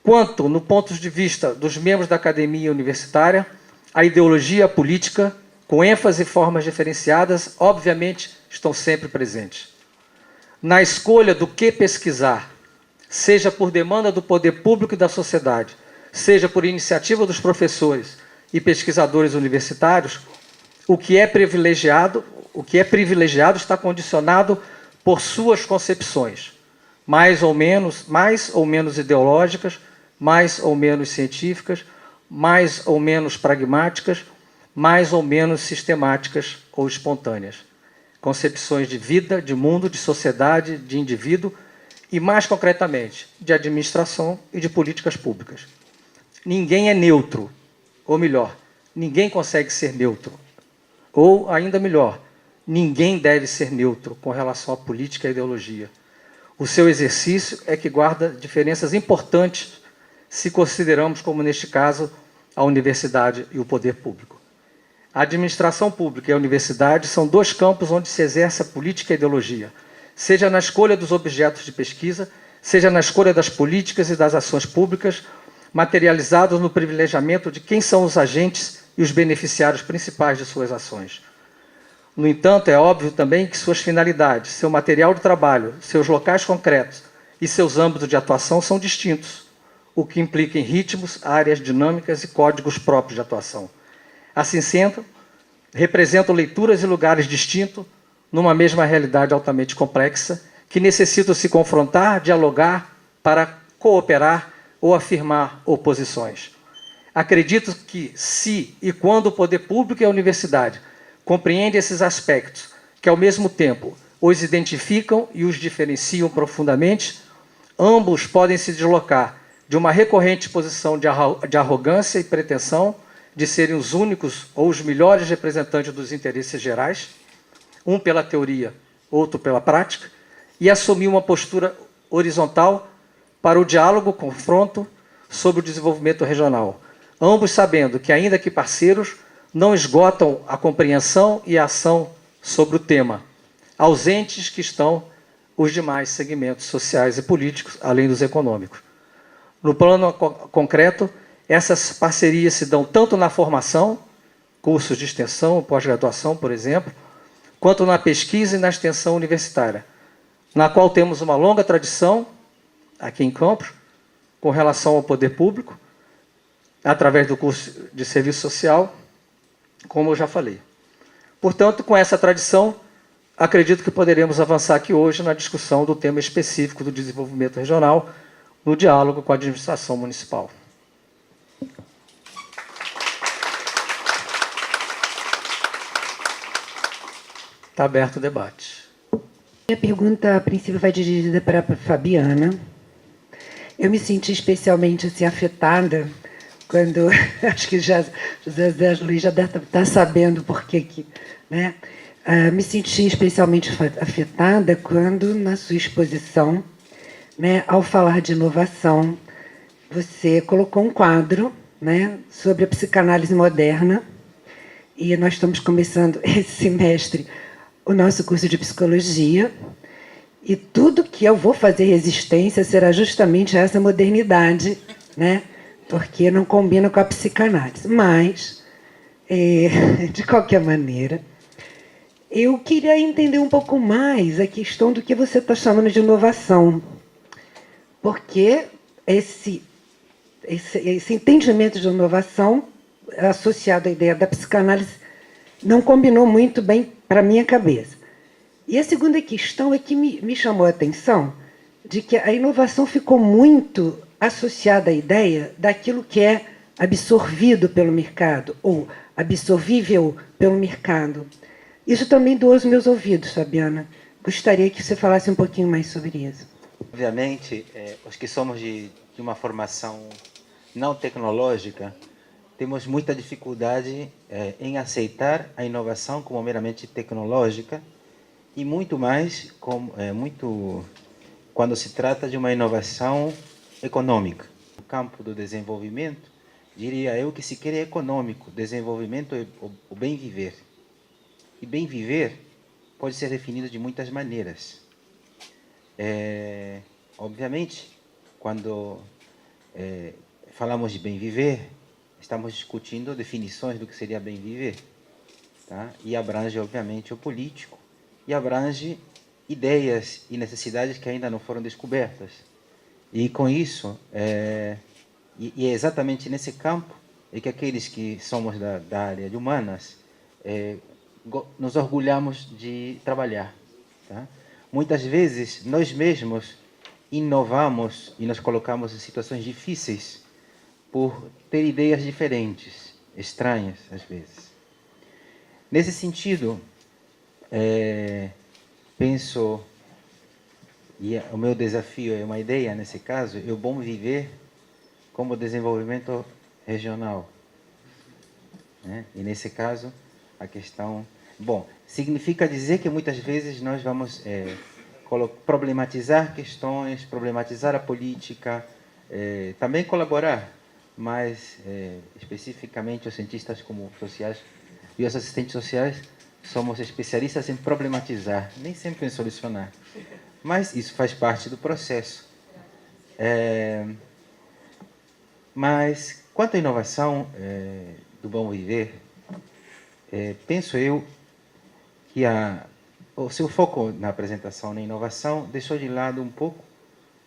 quanto no ponto de vista dos membros da academia universitária, a ideologia e a política, com ênfase e formas diferenciadas, obviamente estão sempre presentes. Na escolha do que pesquisar, seja por demanda do poder público e da sociedade, seja por iniciativa dos professores e pesquisadores universitários, o que é privilegiado, o que é privilegiado está condicionado por suas concepções, mais ou menos ideológicas, mais ou menos científicas, mais ou menos pragmáticas, mais ou menos sistemáticas ou espontâneas. Concepções de vida, de mundo, de sociedade, de indivíduo e, mais concretamente, de administração e de políticas públicas. Ninguém é neutro, ou melhor, ninguém consegue ser neutro. Ou, ainda melhor, ninguém deve ser neutro com relação à política e à ideologia. O seu exercício é que guarda diferenças importantes se consideramos, como neste caso, a universidade e o poder público. A administração pública e a universidade são dois campos onde se exerce a política e a ideologia, seja na escolha dos objetos de pesquisa, seja na escolha das políticas e das ações públicas, materializados no privilegiamento de quem são os agentes e os beneficiários principais de suas ações. No entanto, é óbvio também que suas finalidades, seu material de trabalho, seus locais concretos e seus âmbitos de atuação são distintos, o que implica em ritmos, áreas dinâmicas e códigos próprios de atuação. Assim sendo, representam leituras e lugares distintos numa mesma realidade altamente complexa, que necessitam se confrontar, dialogar para cooperar ou afirmar oposições. Acredito que, se e quando o poder público e a universidade compreendem esses aspectos, que ao mesmo tempo os identificam e os diferenciam profundamente, ambos podem se deslocar de uma recorrente posição de arrogância e pretensão de serem os únicos ou os melhores representantes dos interesses gerais, um pela teoria, outro pela prática, e assumir uma postura horizontal para o diálogo, confronto sobre o desenvolvimento regional, ambos sabendo que, ainda que parceiros, não esgotam a compreensão e a ação sobre o tema, ausentes que estão os demais segmentos sociais e políticos, além dos econômicos. No plano concreto, essas parcerias se dão tanto na formação, cursos de extensão, pós-graduação, por exemplo, quanto na pesquisa e na extensão universitária, na qual temos uma longa tradição, aqui em Campos, com relação ao poder público, através do curso de serviço social, como eu já falei. Portanto, com essa tradição, acredito que poderemos avançar aqui hoje na discussão do tema específico do desenvolvimento regional, no diálogo com a administração municipal. Está aberto o debate. Minha pergunta, a princípio, vai dirigida para a Fabiana. Eu me senti especialmente assim, afetada quando... Acho que José Luiz já deve estar sabendo por que... Né? Me senti especialmente afetada quando, na sua exposição, né, ao falar de inovação, você colocou um quadro, né, sobre a psicanálise moderna, e nós estamos começando esse semestre o nosso curso de psicologia, e tudo que eu vou fazer resistência será justamente a essa modernidade, né, porque não combina com a psicanálise. Mas, de qualquer maneira, eu queria entender um pouco mais a questão do que você está chamando de inovação, porque esse entendimento de inovação associado à ideia da psicanálise não combinou muito bem para a minha cabeça. E a segunda questão é que me chamou a atenção de que a inovação ficou muito associada à ideia daquilo que é absorvido pelo mercado ou absorvível pelo mercado. Isso também doou os meus ouvidos, Fabiana. Gostaria que você falasse um pouquinho mais sobre isso. Obviamente, os que somos de uma formação não tecnológica, temos muita dificuldade em aceitar a inovação como meramente tecnológica e muito mais quando se trata de uma inovação econômica. No campo do desenvolvimento, diria eu que sequer é econômico, desenvolvimento é o bem viver. E bem viver pode ser definido de muitas maneiras. Obviamente, quando falamos de bem viver, estamos discutindo definições do que seria bem viver, tá? E abrange, obviamente, o político, e abrange ideias e necessidades que ainda não foram descobertas. E com isso, e é exatamente nesse campo que aqueles que somos da área de humanas nos orgulhamos de trabalhar. Tá? Muitas vezes, nós mesmos inovamos e nos colocamos em situações difíceis por ter ideias diferentes, estranhas às vezes. Nesse sentido, penso, e o meu desafio é uma ideia, nesse caso, é o bom viver como desenvolvimento regional. Né? E nesse caso, a questão... Bom, significa dizer que muitas vezes nós vamos problematizar questões, problematizar a política, também colaborar, mas especificamente os cientistas como sociais e os assistentes sociais somos especialistas em problematizar, nem sempre em solucionar. Mas isso faz parte do processo. Mas quanto à inovação do bom viver, penso eu que o seu foco na apresentação na inovação deixou de lado um pouco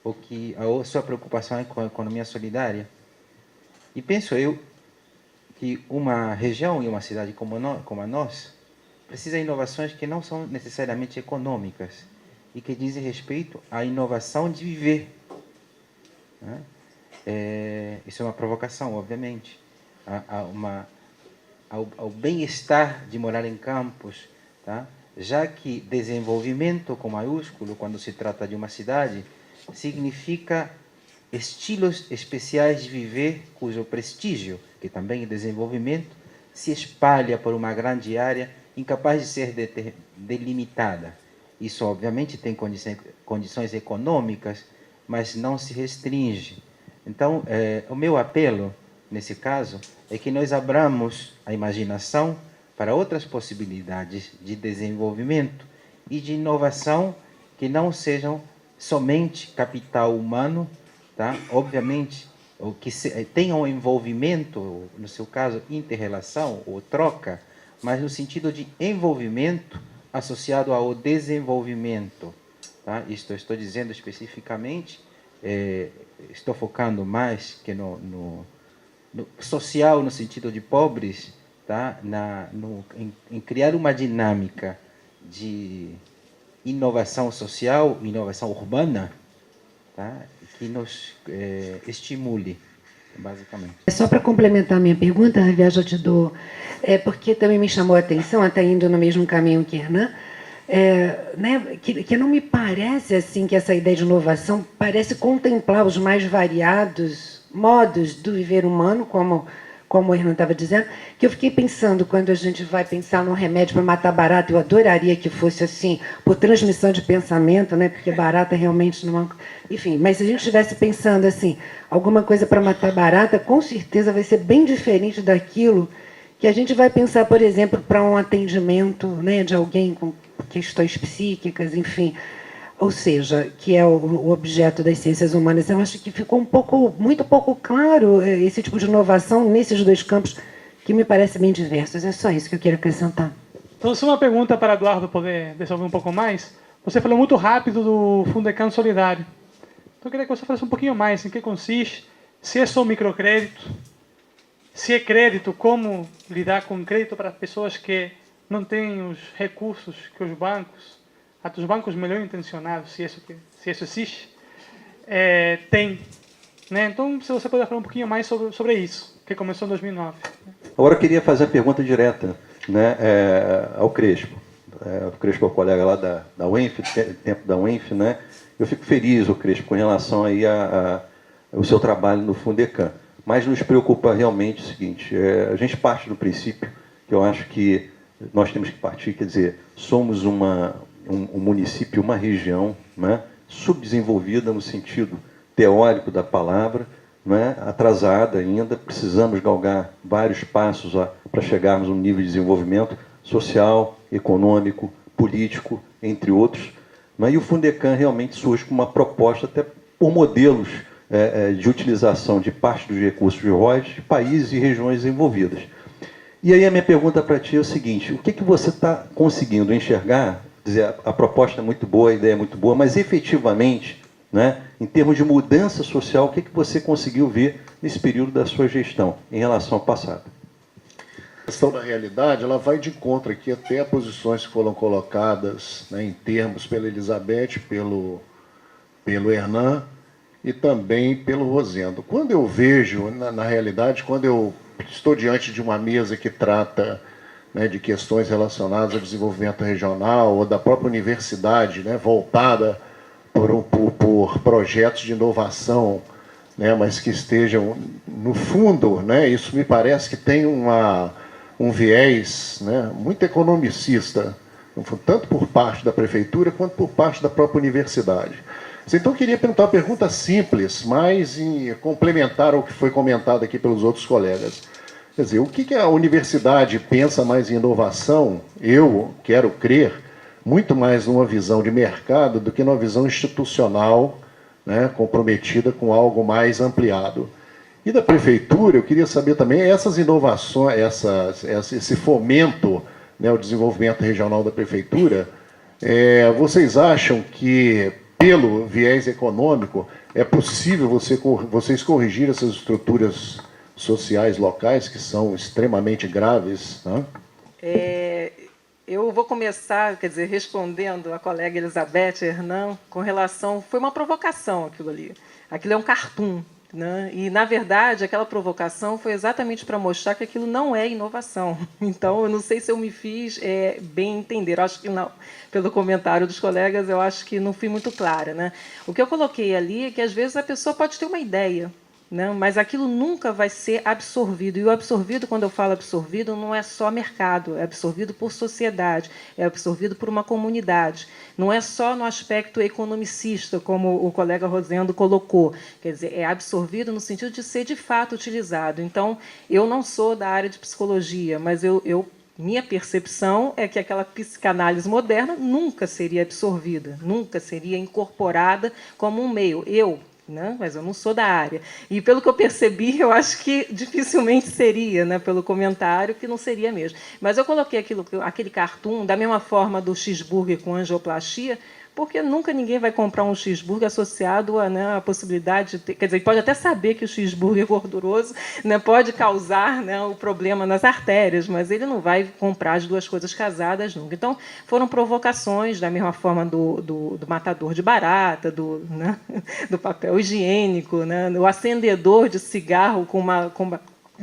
a sua preocupação com a economia solidária. E penso eu que uma região e uma cidade como a nossa precisa de inovações que não são necessariamente econômicas e que dizem respeito à inovação de viver. Né? Isso é uma provocação, obviamente, ao bem-estar de morar em campos, tá? Já que desenvolvimento com maiúsculo, quando se trata de uma cidade, significa estilos especiais de viver cujo prestígio, que também é desenvolvimento, se espalha por uma grande área incapaz de ser delimitada. Isso, obviamente, tem condições econômicas, mas não se restringe. Então, o meu apelo, nesse caso, é que nós abramos a imaginação para outras possibilidades de desenvolvimento e de inovação que não sejam somente capital humano, tá? Obviamente, o que tenham envolvimento, no seu caso, inter-relação ou troca, mas no sentido de envolvimento associado ao desenvolvimento. Tá? Isto eu estou dizendo especificamente, estou focando mais que no social, no sentido de pobres, tá? Em criar uma dinâmica de inovação social, inovação urbana, tá? Que nos estimule, basicamente. Só para complementar a minha pergunta, Javier, já te dou, porque também me chamou a atenção, até indo no mesmo caminho que Hernan, né, que não me parece assim que essa ideia de inovação parece contemplar os mais variados modos do viver humano, como o Hernan estava dizendo, que eu fiquei pensando, quando a gente vai pensar num remédio para matar barata, eu adoraria que fosse assim, por transmissão de pensamento, né, porque barata realmente não... Enfim, mas se a gente estivesse pensando assim, alguma coisa para matar barata, com certeza vai ser bem diferente daquilo que a gente vai pensar, por exemplo, para um atendimento, né, de alguém com questões psíquicas, enfim... Ou seja, que é o objeto das ciências humanas. Eu acho que ficou muito pouco claro esse tipo de inovação nesses dois campos que me parecem bem diversos. É só isso que eu quero acrescentar. Então, só uma pergunta para Eduardo poder desenvolver um pouco mais. Você falou muito rápido do Fundecam Solidário. Então, eu queria que você falasse um pouquinho mais em que consiste, se é só microcrédito, se é crédito, como lidar com crédito para pessoas que não têm os recursos que os bancos melhor intencionados, se isso existe, têm. Né? Então, se você puder falar um pouquinho mais sobre isso, que começou em 2009. Agora eu queria fazer a pergunta direta, né, ao Crespo. O Crespo é o colega lá da UENF, tempo da UENF, né? Eu fico feliz, o Crespo, com relação aí ao seu trabalho no Fundecam. Mas nos preocupa realmente o seguinte, a gente parte do princípio que eu acho que nós temos que partir, quer dizer, somos um município, uma região, né, subdesenvolvida no sentido teórico da palavra, né, atrasada ainda, precisamos galgar vários passos para chegarmos a um nível de desenvolvimento social, econômico, político, entre outros. Né, e o Fundecam realmente surge com uma proposta, até por modelos de utilização de parte dos recursos de royalties de países e regiões envolvidas. E aí a minha pergunta para ti é o seguinte, o que você está conseguindo enxergar? Quer dizer, a proposta é muito boa, a ideia é muito boa, mas efetivamente, né, em termos de mudança social, o que você conseguiu ver nesse período da sua gestão em relação ao passado? questão da realidade, ela vai de encontro aqui até a posições que foram colocadas, né, em termos pela Elizabeth, pelo Hernan e também pelo Rosendo. Quando eu vejo, na realidade, quando eu estou diante de uma mesa que trata, né, de questões relacionadas ao desenvolvimento regional ou da própria universidade, né, voltada por projetos de inovação, né, mas que estejam no fundo, né, isso me parece que tem um viés, né, muito economicista, tanto por parte da prefeitura quanto por parte da própria universidade. Então, eu queria perguntar uma pergunta simples, mas complementar ao que foi comentado aqui pelos outros colegas. Quer dizer, o que a universidade pensa mais em inovação? Eu quero crer muito mais numa visão de mercado do que numa visão institucional, né, comprometida com algo mais ampliado. E da prefeitura, eu queria saber também essas inovações, esse fomento, né, ao desenvolvimento regional da prefeitura, vocês acham que, pelo viés econômico, é possível vocês corrigir essas estruturas sociais locais que são extremamente graves, né? Eu vou começar, quer dizer, respondendo a colega Elizabeth Hernan com relação... Foi uma provocação aquilo ali. Aquilo é um cartoon, né? E, na verdade, aquela provocação foi exatamente para mostrar que aquilo não é inovação. Então, eu não sei se eu me fiz bem entender. Eu acho que não. Pelo comentário dos colegas, eu acho que não fui muito clara, né? O que eu coloquei ali é que, às vezes, a pessoa pode ter uma ideia, né? Mas aquilo nunca vai ser absorvido. E o absorvido, quando eu falo absorvido, não é só mercado, é absorvido por sociedade, é absorvido por uma comunidade. Não é só no aspecto economicista, como o colega Rosendo colocou. Quer dizer, é absorvido no sentido de ser, de fato, utilizado. Então, eu não sou da área de psicologia, mas minha percepção é que aquela psicanálise moderna nunca seria absorvida, nunca seria incorporada como um meio. Né? Mas eu não sou da área. E, pelo que eu percebi, eu acho que dificilmente seria, né? Pelo comentário, que não seria mesmo. Mas eu coloquei aquele cartoon, da mesma forma do cheeseburger com angioplastia, porque nunca ninguém vai comprar um cheeseburger associado a possibilidade de ter... Quer dizer, pode até saber que o cheeseburger gorduroso, né, pode causar, né, o problema nas artérias, mas ele não vai comprar as duas coisas casadas nunca. Então, foram provocações, da mesma forma do matador de barata, né, do papel higiênico, né, do acendedor de cigarro com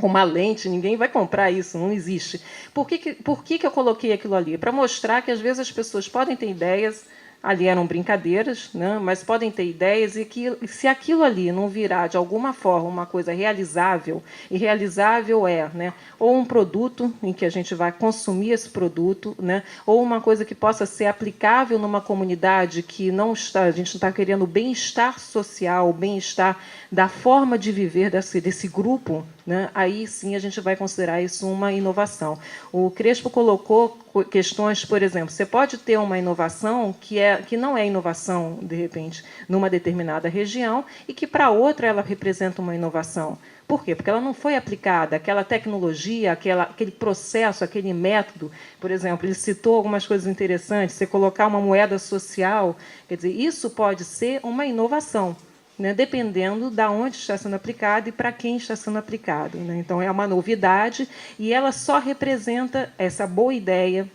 uma lente, ninguém vai comprar isso, não existe. Por que eu coloquei aquilo ali? Para mostrar que, às vezes, as pessoas podem ter ideias. Ali eram brincadeiras, né? Mas podem ter ideias e que, se aquilo ali não virar, de alguma forma, uma coisa realizável, e realizável né, ou um produto em que a gente vai consumir esse produto, né, ou uma coisa que possa ser aplicável numa comunidade que não está, a gente não está querendo o bem-estar social, o bem-estar da forma de viver desse grupo, né, aí sim a gente vai considerar isso uma inovação. O Crespo colocou questões, por exemplo, você pode ter uma inovação que não é inovação, de repente, numa determinada região, e que, para outra, ela representa uma inovação. Por quê? Porque ela não foi aplicada, aquela tecnologia, aquele processo, aquele método. Por exemplo, ele citou algumas coisas interessantes, você colocar uma moeda social, quer dizer, isso pode ser uma inovação, né, dependendo de onde está sendo aplicado e para quem está sendo aplicado, né? Então, é uma novidade e ela só representa essa boa ideia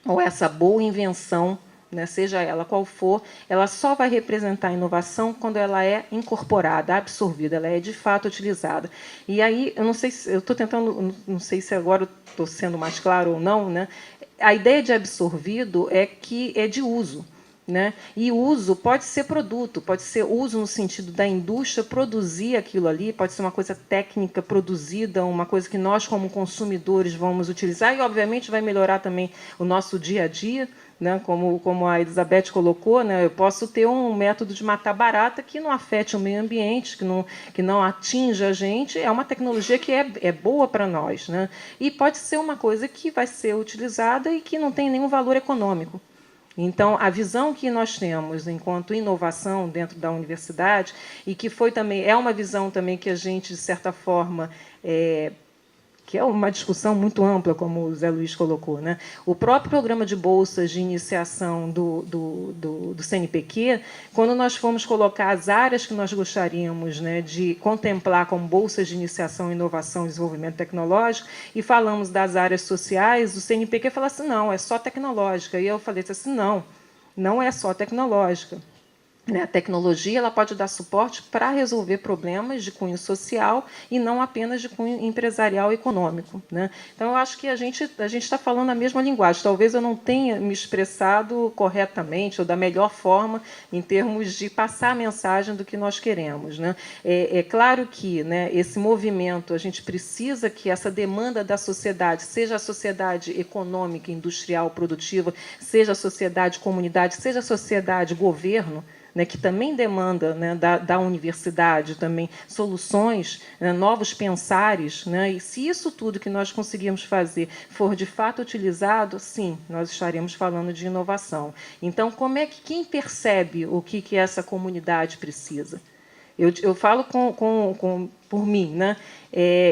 ou essa boa invenção, né, seja ela qual for, ela só vai representar a inovação quando ela é incorporada, absorvida, ela é de fato utilizada. E aí, eu não sei se eu estou tentando, não sei se agora estou sendo mais claro ou não, né? A ideia de absorvido é que é de uso. Né? E uso pode ser produto, pode ser uso no sentido da indústria produzir aquilo ali, pode ser uma coisa técnica produzida, uma coisa que nós, como consumidores, vamos utilizar e, obviamente, vai melhorar também o nosso dia a dia, né? Como a Elizabeth colocou, né? Eu posso ter um método de matar barata que não afete o meio ambiente, que não atinja a gente, é uma tecnologia que é boa para nós, né? E pode ser uma coisa que vai ser utilizada e que não tem nenhum valor econômico. Então, a visão que nós temos enquanto inovação dentro da universidade, e que foi também é uma visão também que a gente, de certa forma, que é uma discussão muito ampla, como o Zé Luiz colocou, né? O próprio programa de bolsas de iniciação do CNPq, quando nós fomos colocar as áreas que nós gostaríamos, né, de contemplar como bolsas de iniciação, inovação e desenvolvimento tecnológico, e falamos das áreas sociais, o CNPq falou assim, não, é só tecnológica. E eu falei assim, não, não é só tecnológica. A tecnologia ela pode dar suporte para resolver problemas de cunho social e não apenas de cunho empresarial e econômico, né? Então, eu acho que a gente está falando a mesma linguagem. Talvez eu não tenha me expressado corretamente ou da melhor forma em termos de passar a mensagem do que nós queremos, né? É claro que, né, esse movimento, a gente precisa que essa demanda da sociedade, seja a sociedade econômica, industrial, produtiva, seja a sociedade comunidade, seja a sociedade governo, né, que também demanda, né, da universidade também soluções, né, novos pensares, né, e se isso tudo que nós conseguimos fazer for de fato utilizado, sim, nós estaremos falando de inovação. Então, como é que quem percebe o que essa comunidade precisa? Eu falo por mim, né?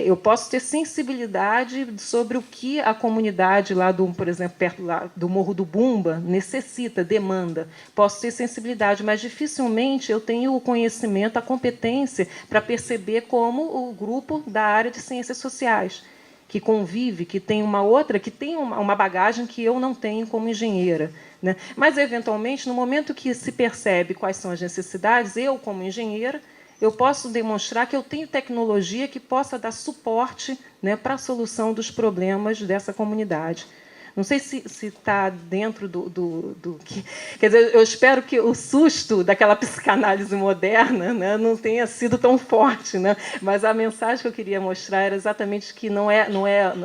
Eu posso ter sensibilidade sobre o que a comunidade lá por exemplo, perto lá do Morro do Bumba necessita, demanda. Posso ter sensibilidade, mas dificilmente eu tenho o conhecimento, a competência para perceber como o grupo da área de ciências sociais, que convive, que tem uma bagagem que eu não tenho como engenheira, né? Mas, eventualmente, no momento que se percebe quais são as necessidades, eu, como engenheira, eu posso demonstrar que eu tenho tecnologia que possa dar suporte, né, para a solução dos problemas dessa comunidade. Não sei se está dentro do que... Quer dizer, eu espero que o susto daquela psicanálise moderna, né, não tenha sido tão forte, né? Mas a mensagem que eu queria mostrar era exatamente que não é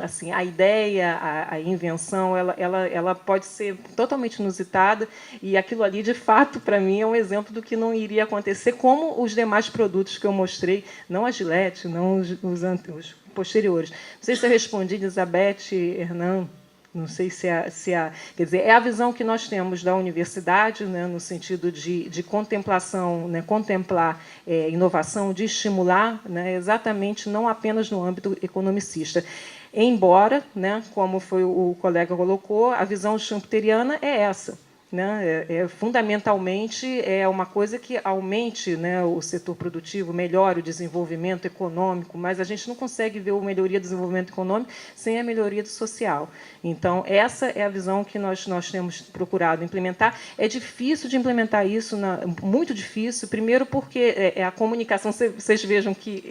assim, a ideia, a invenção, ela pode ser totalmente inusitada, e aquilo ali, de fato, para mim, é um exemplo do que não iria acontecer, como os demais produtos que eu mostrei, não a Gillette, não os posteriores. Não sei se eu respondi, Elizabeth, Hernan. Não sei quer dizer, é a visão que nós temos da universidade, né, no sentido de contemplação, né, contemplar inovação, de estimular, né, exatamente não apenas no âmbito economicista. Embora, né, como foi o colega colocou, a visão schumpeteriana é essa. Né? Fundamentalmente, é uma coisa que aumente, né, o setor produtivo, melhore o desenvolvimento econômico, mas a gente não consegue ver a melhoria do desenvolvimento econômico sem a melhoria do social. Então, essa é a visão que nós temos procurado implementar. É difícil de implementar isso, muito difícil, primeiro porque a comunicação, vocês vejam que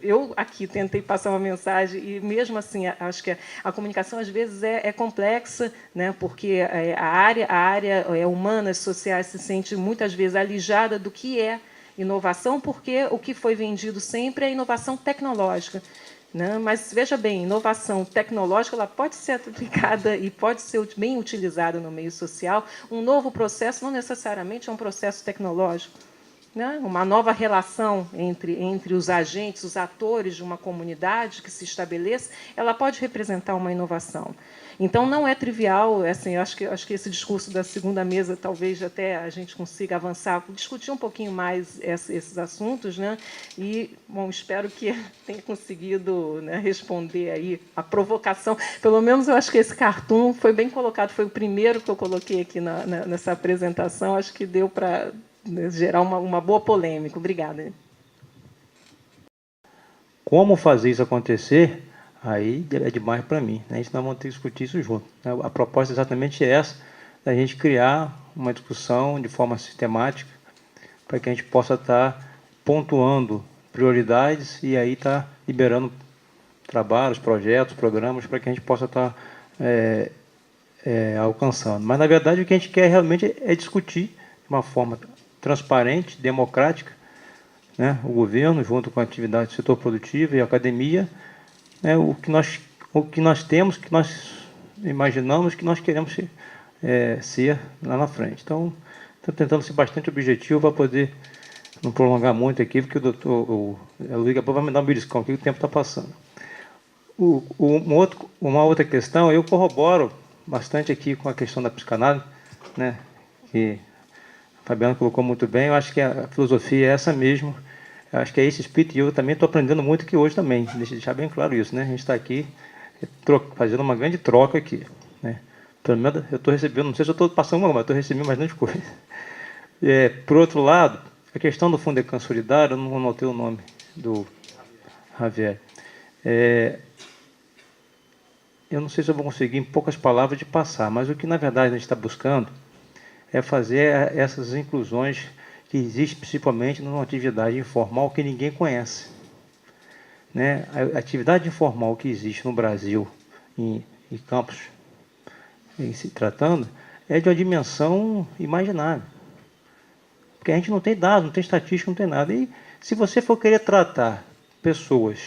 eu aqui tentei passar uma mensagem e, mesmo assim, acho que a comunicação, às vezes, é complexa, né, porque a área humanas, sociais, se sente muitas vezes alijada do que é inovação, porque o que foi vendido sempre é inovação tecnológica, né? Mas, veja bem, inovação tecnológica ela pode ser aplicada e pode ser bem utilizada no meio social. Um novo processo não necessariamente é um processo tecnológico, né? Uma nova relação entre os agentes, os atores de uma comunidade que se estabeleça, ela pode representar uma inovação. Então, não é trivial, assim, eu acho que esse discurso da segunda mesa, talvez até a gente consiga avançar, discutir um pouquinho mais esses assuntos, né? E, bom, espero que tenha conseguido, né, responder aí a provocação. Pelo menos eu acho que esse cartoon foi bem colocado, foi o primeiro que eu coloquei aqui nessa apresentação, acho que deu para gerar uma boa polêmica. Obrigada. Como fazer isso acontecer? Aí é demais para mim, né? A gente não vai ter que discutir isso junto, né? A proposta é exatamente essa, da gente criar uma discussão de forma sistemática, para que a gente possa estar pontuando prioridades e aí estar liberando trabalhos, projetos, programas, para que a gente possa estar alcançando. Mas, na verdade, o que a gente quer realmente é discutir de uma forma transparente, democrática, né? O governo, junto com a atividade do setor produtivo e a academia, o que nós temos, que nós imaginamos, que nós queremos ser lá na frente. Então, estou tentando ser bastante objetivo para poder não prolongar muito aqui, porque o Luiz vai me dar um beliscão aqui, o tempo está passando. Uma outra questão, eu corroboro bastante aqui com a questão da psicanálise, né, que a Fabiana colocou muito bem. Eu acho que a filosofia é essa mesmo, Eu acho que é esse espírito, e eu também estou aprendendo muito aqui hoje também, deixa eu deixar bem claro isso, né? A gente está aqui fazendo uma grande troca aqui, né? Pelo menos eu estou recebendo, não sei se eu estou passando uma, mas estou recebendo bastante coisa. Por outro lado, a questão do Fundecam Solidário, eu não anotei o nome do Javier. Eu não sei se eu vou conseguir, em poucas palavras, de passar, mas o que, na verdade, a gente está buscando é fazer essas inclusões que existem, principalmente numa atividade informal que ninguém conhece. Né? A atividade informal que existe no Brasil, em campos, em se tratando, é de uma dimensão imaginável. Porque a gente não tem dados, não tem estatística, não tem nada. E se você for querer tratar pessoas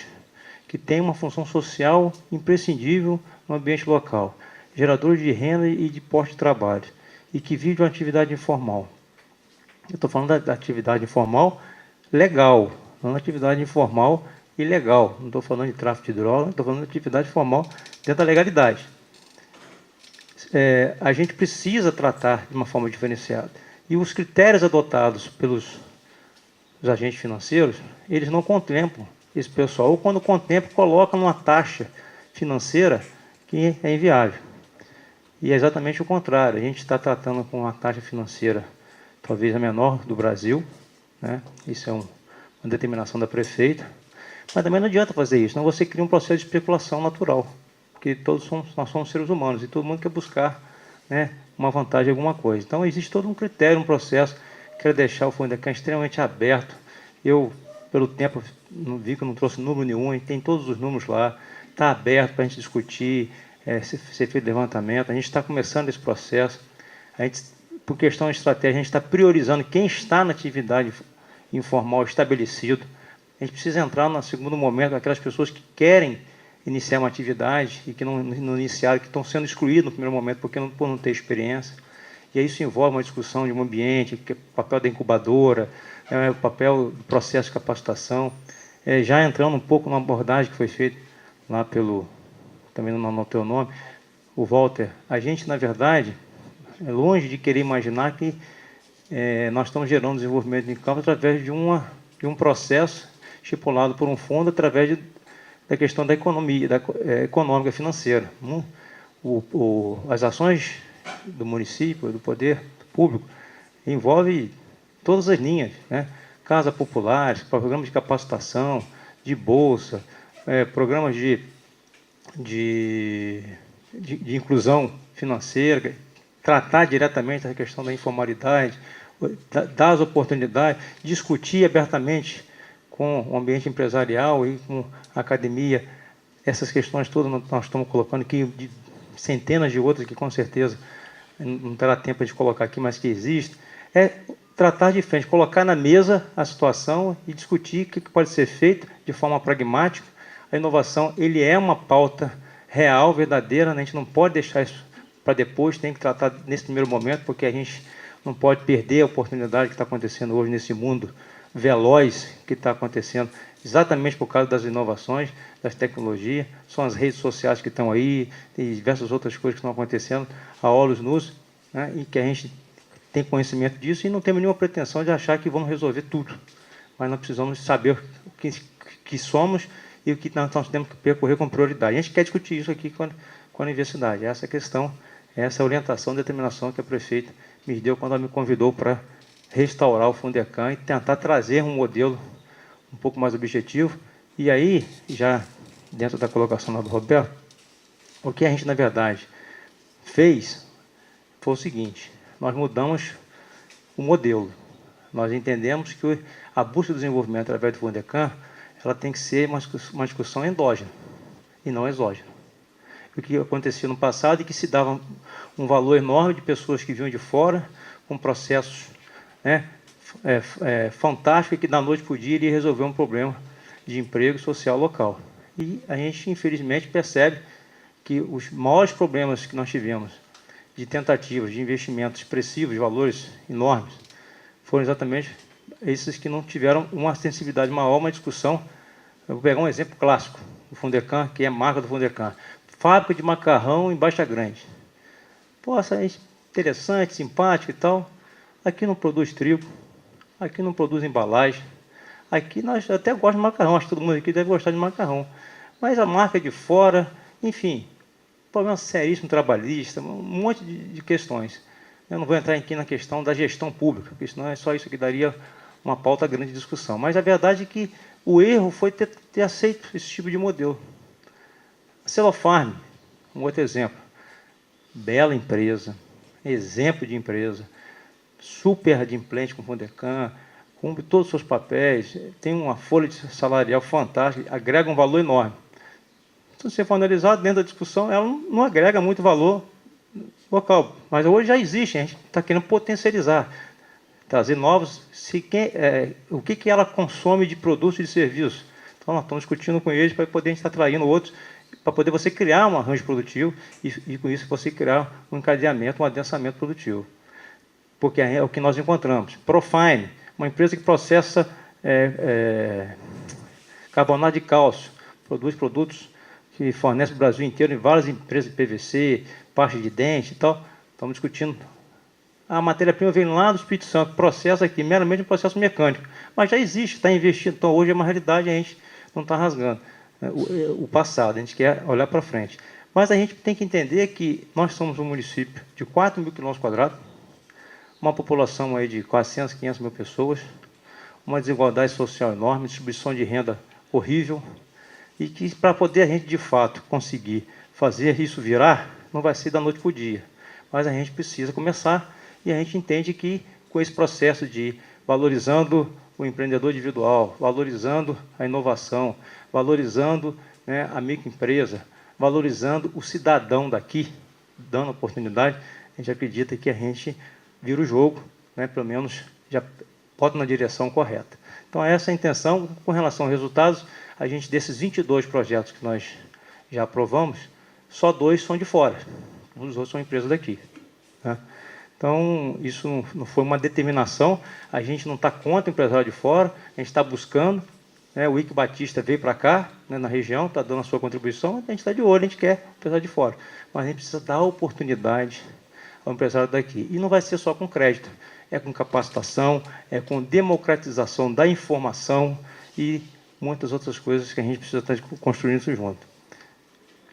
que têm uma função social imprescindível no ambiente local, geradores de renda e de posto de trabalho, e que vivem de uma atividade informal. Eu estou falando da atividade informal legal, não da atividade informal ilegal. Não estou falando de tráfico de droga, estou falando de atividade formal dentro da legalidade. A gente precisa tratar de uma forma diferenciada. E os critérios adotados pelos agentes financeiros, eles não contemplam esse pessoal. Ou quando contemplam, colocam numa taxa financeira que é inviável. E é exatamente o contrário. A gente está tratando com uma taxa financeira talvez a menor do Brasil, né? Isso é uma determinação da prefeita. Mas também não adianta fazer isso, senão você cria um processo de especulação natural. Porque nós somos seres humanos e todo mundo quer buscar, né, uma vantagem, alguma coisa. Então, existe todo um critério, um processo. Quero deixar o Fundecam extremamente aberto. Eu, pelo tempo, não vi que eu não trouxe número nenhum, tem todos os números lá. Está aberto para a gente discutir, ser feito levantamento. A gente está começando esse processo. A gente, por questão de estratégia, a gente está priorizando quem está na atividade informal estabelecido. A gente precisa entrar no segundo momento, aquelas pessoas que querem iniciar uma atividade e que não iniciaram, que estão sendo excluídos no primeiro momento por não ter experiência. E aí isso envolve uma discussão de um ambiente, que é o papel da incubadora, o papel do processo de capacitação. Já entrando um pouco na abordagem que foi feita lá também não anotei o nome, o Walter, a gente, na verdade, é longe de querer imaginar que nós estamos gerando desenvolvimento de campo através de um processo estipulado por um fundo através da questão da economia, econômica financeira. As ações do município, do poder público, envolve todas as linhas, né? Casas populares, programas de capacitação, de bolsa, programas de inclusão financeira, tratar diretamente da questão da informalidade, das oportunidades, discutir abertamente com o ambiente empresarial e com a academia, essas questões todas nós estamos colocando aqui, de centenas de outras que com certeza não terá tempo de colocar aqui, mas que existem. Tratar de frente, colocar na mesa a situação e discutir o que pode ser feito de forma pragmática. A inovação, ele é uma pauta real, verdadeira, né? A gente não pode deixar isso para depois, tem que tratar nesse primeiro momento, porque a gente não pode perder a oportunidade que está acontecendo hoje nesse mundo veloz que está acontecendo, exatamente por causa das inovações, das tecnologias. São as redes sociais que estão aí, tem diversas outras coisas que estão acontecendo a olhos nus, né? E que a gente tem conhecimento disso e não temos nenhuma pretensão de achar que vamos resolver tudo. Mas nós precisamos saber o que somos e o que nós temos que percorrer com prioridade. A gente quer discutir isso aqui com a universidade. Essa questão, essa orientação, determinação que a prefeita me deu quando ela me convidou para restaurar o Fundecam e tentar trazer um modelo um pouco mais objetivo. E aí, já dentro da colocação lá do Roberto, o que a gente, na verdade, fez foi o seguinte: nós mudamos o modelo. Nós entendemos que a busca do desenvolvimento através do Fundecam, ela tem que ser uma discussão endógena e não exógena. O que acontecia no passado é que se dava um valor enorme de pessoas que vinham de fora, com processos, né, fantásticos, que da noite para o dia iria resolver um problema de emprego social local. E a gente, infelizmente, percebe que os maiores problemas que nós tivemos de tentativas de investimentos expressivos, de valores enormes, foram exatamente esses que não tiveram uma sensibilidade maior, uma discussão. Eu vou pegar um exemplo clássico, o Fundecam, que é a marca do Fundecam. Fábrica de macarrão em Baixa Grande. Poxa, é interessante, simpático e tal. Aqui não produz trigo, aqui não produz embalagem, Aqui nós até gostamos de macarrão, acho que todo mundo aqui deve gostar de macarrão. Mas a marca é de fora, enfim, problema seríssimo trabalhista, um monte de questões. Eu não vou entrar aqui na questão da gestão pública, porque senão é só isso que daria uma pauta grande de discussão. Mas a verdade é que o erro foi ter aceito esse tipo de modelo. A Celofarm, um outro exemplo. Bela empresa, exemplo de empresa, super adimplente com o Fundecam, cumpre todos os seus papéis, tem uma folha salarial fantástica, agrega um valor enorme. Se você for analisar dentro da discussão, ela não agrega muito valor local, mas hoje já existe, a gente está querendo potencializar, trazer novos, o que ela consome de produtos e de serviços. Então, nós estamos discutindo com eles para poder a gente estar atraindo outros, para poder você criar um arranjo produtivo e com isso você criar um encadeamento, um adensamento produtivo. Porque é o que nós encontramos. Profine, uma empresa que processa carbonato de cálcio, produz produtos que fornece o Brasil inteiro em várias empresas de PVC, parte de dente e tal. Estamos discutindo. A matéria-prima vem lá do Espírito Santo, processa aqui, meramente um processo mecânico. Mas já existe, está investindo. Então, hoje é uma realidade, a gente não está rasgando o passado, a gente quer olhar para frente. Mas a gente tem que entender que nós somos um município de 4 mil quilômetros quadrados, uma população aí de 400, 500 mil pessoas, uma desigualdade social enorme, distribuição de renda horrível, e que para poder a gente, de fato, conseguir fazer isso virar, não vai ser da noite para o dia. Mas a gente precisa começar, e a gente entende que, com esse processo de valorizando o empreendedor individual, valorizando a inovação, valorizando, né, a microempresa, valorizando o cidadão daqui, dando oportunidade, a gente acredita que a gente vira o jogo, né, pelo menos já bota na direção correta. Então, essa é a intenção. Com relação aos resultados, a gente, desses 22 projetos que nós já aprovamos, só 2 são de fora, os outros são empresas daqui, né? Então, isso não foi uma determinação, a gente não está contra o empresário de fora, a gente está buscando, né, o Ike Batista veio para cá, né, na região, está dando a sua contribuição, a gente está de olho, a gente quer o empresário de fora, mas a gente precisa dar oportunidade ao empresário daqui. E não vai ser só com crédito, é com capacitação, é com democratização da informação e muitas outras coisas que a gente precisa estar construindo isso junto.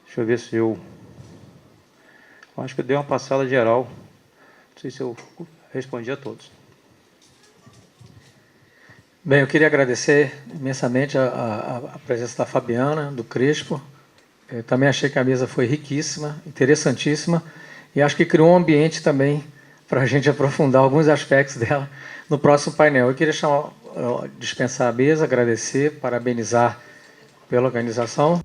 Deixa eu ver se eu acho que eu dei uma passada geral. Não sei se eu respondi a todos. Bem, eu queria agradecer imensamente a presença da Fabiana, do Crespo. Eu também achei que a mesa foi riquíssima, interessantíssima, e acho que criou um ambiente também para a gente aprofundar alguns aspectos dela no próximo painel. Eu queria dispensar a mesa, agradecer, parabenizar pela organização.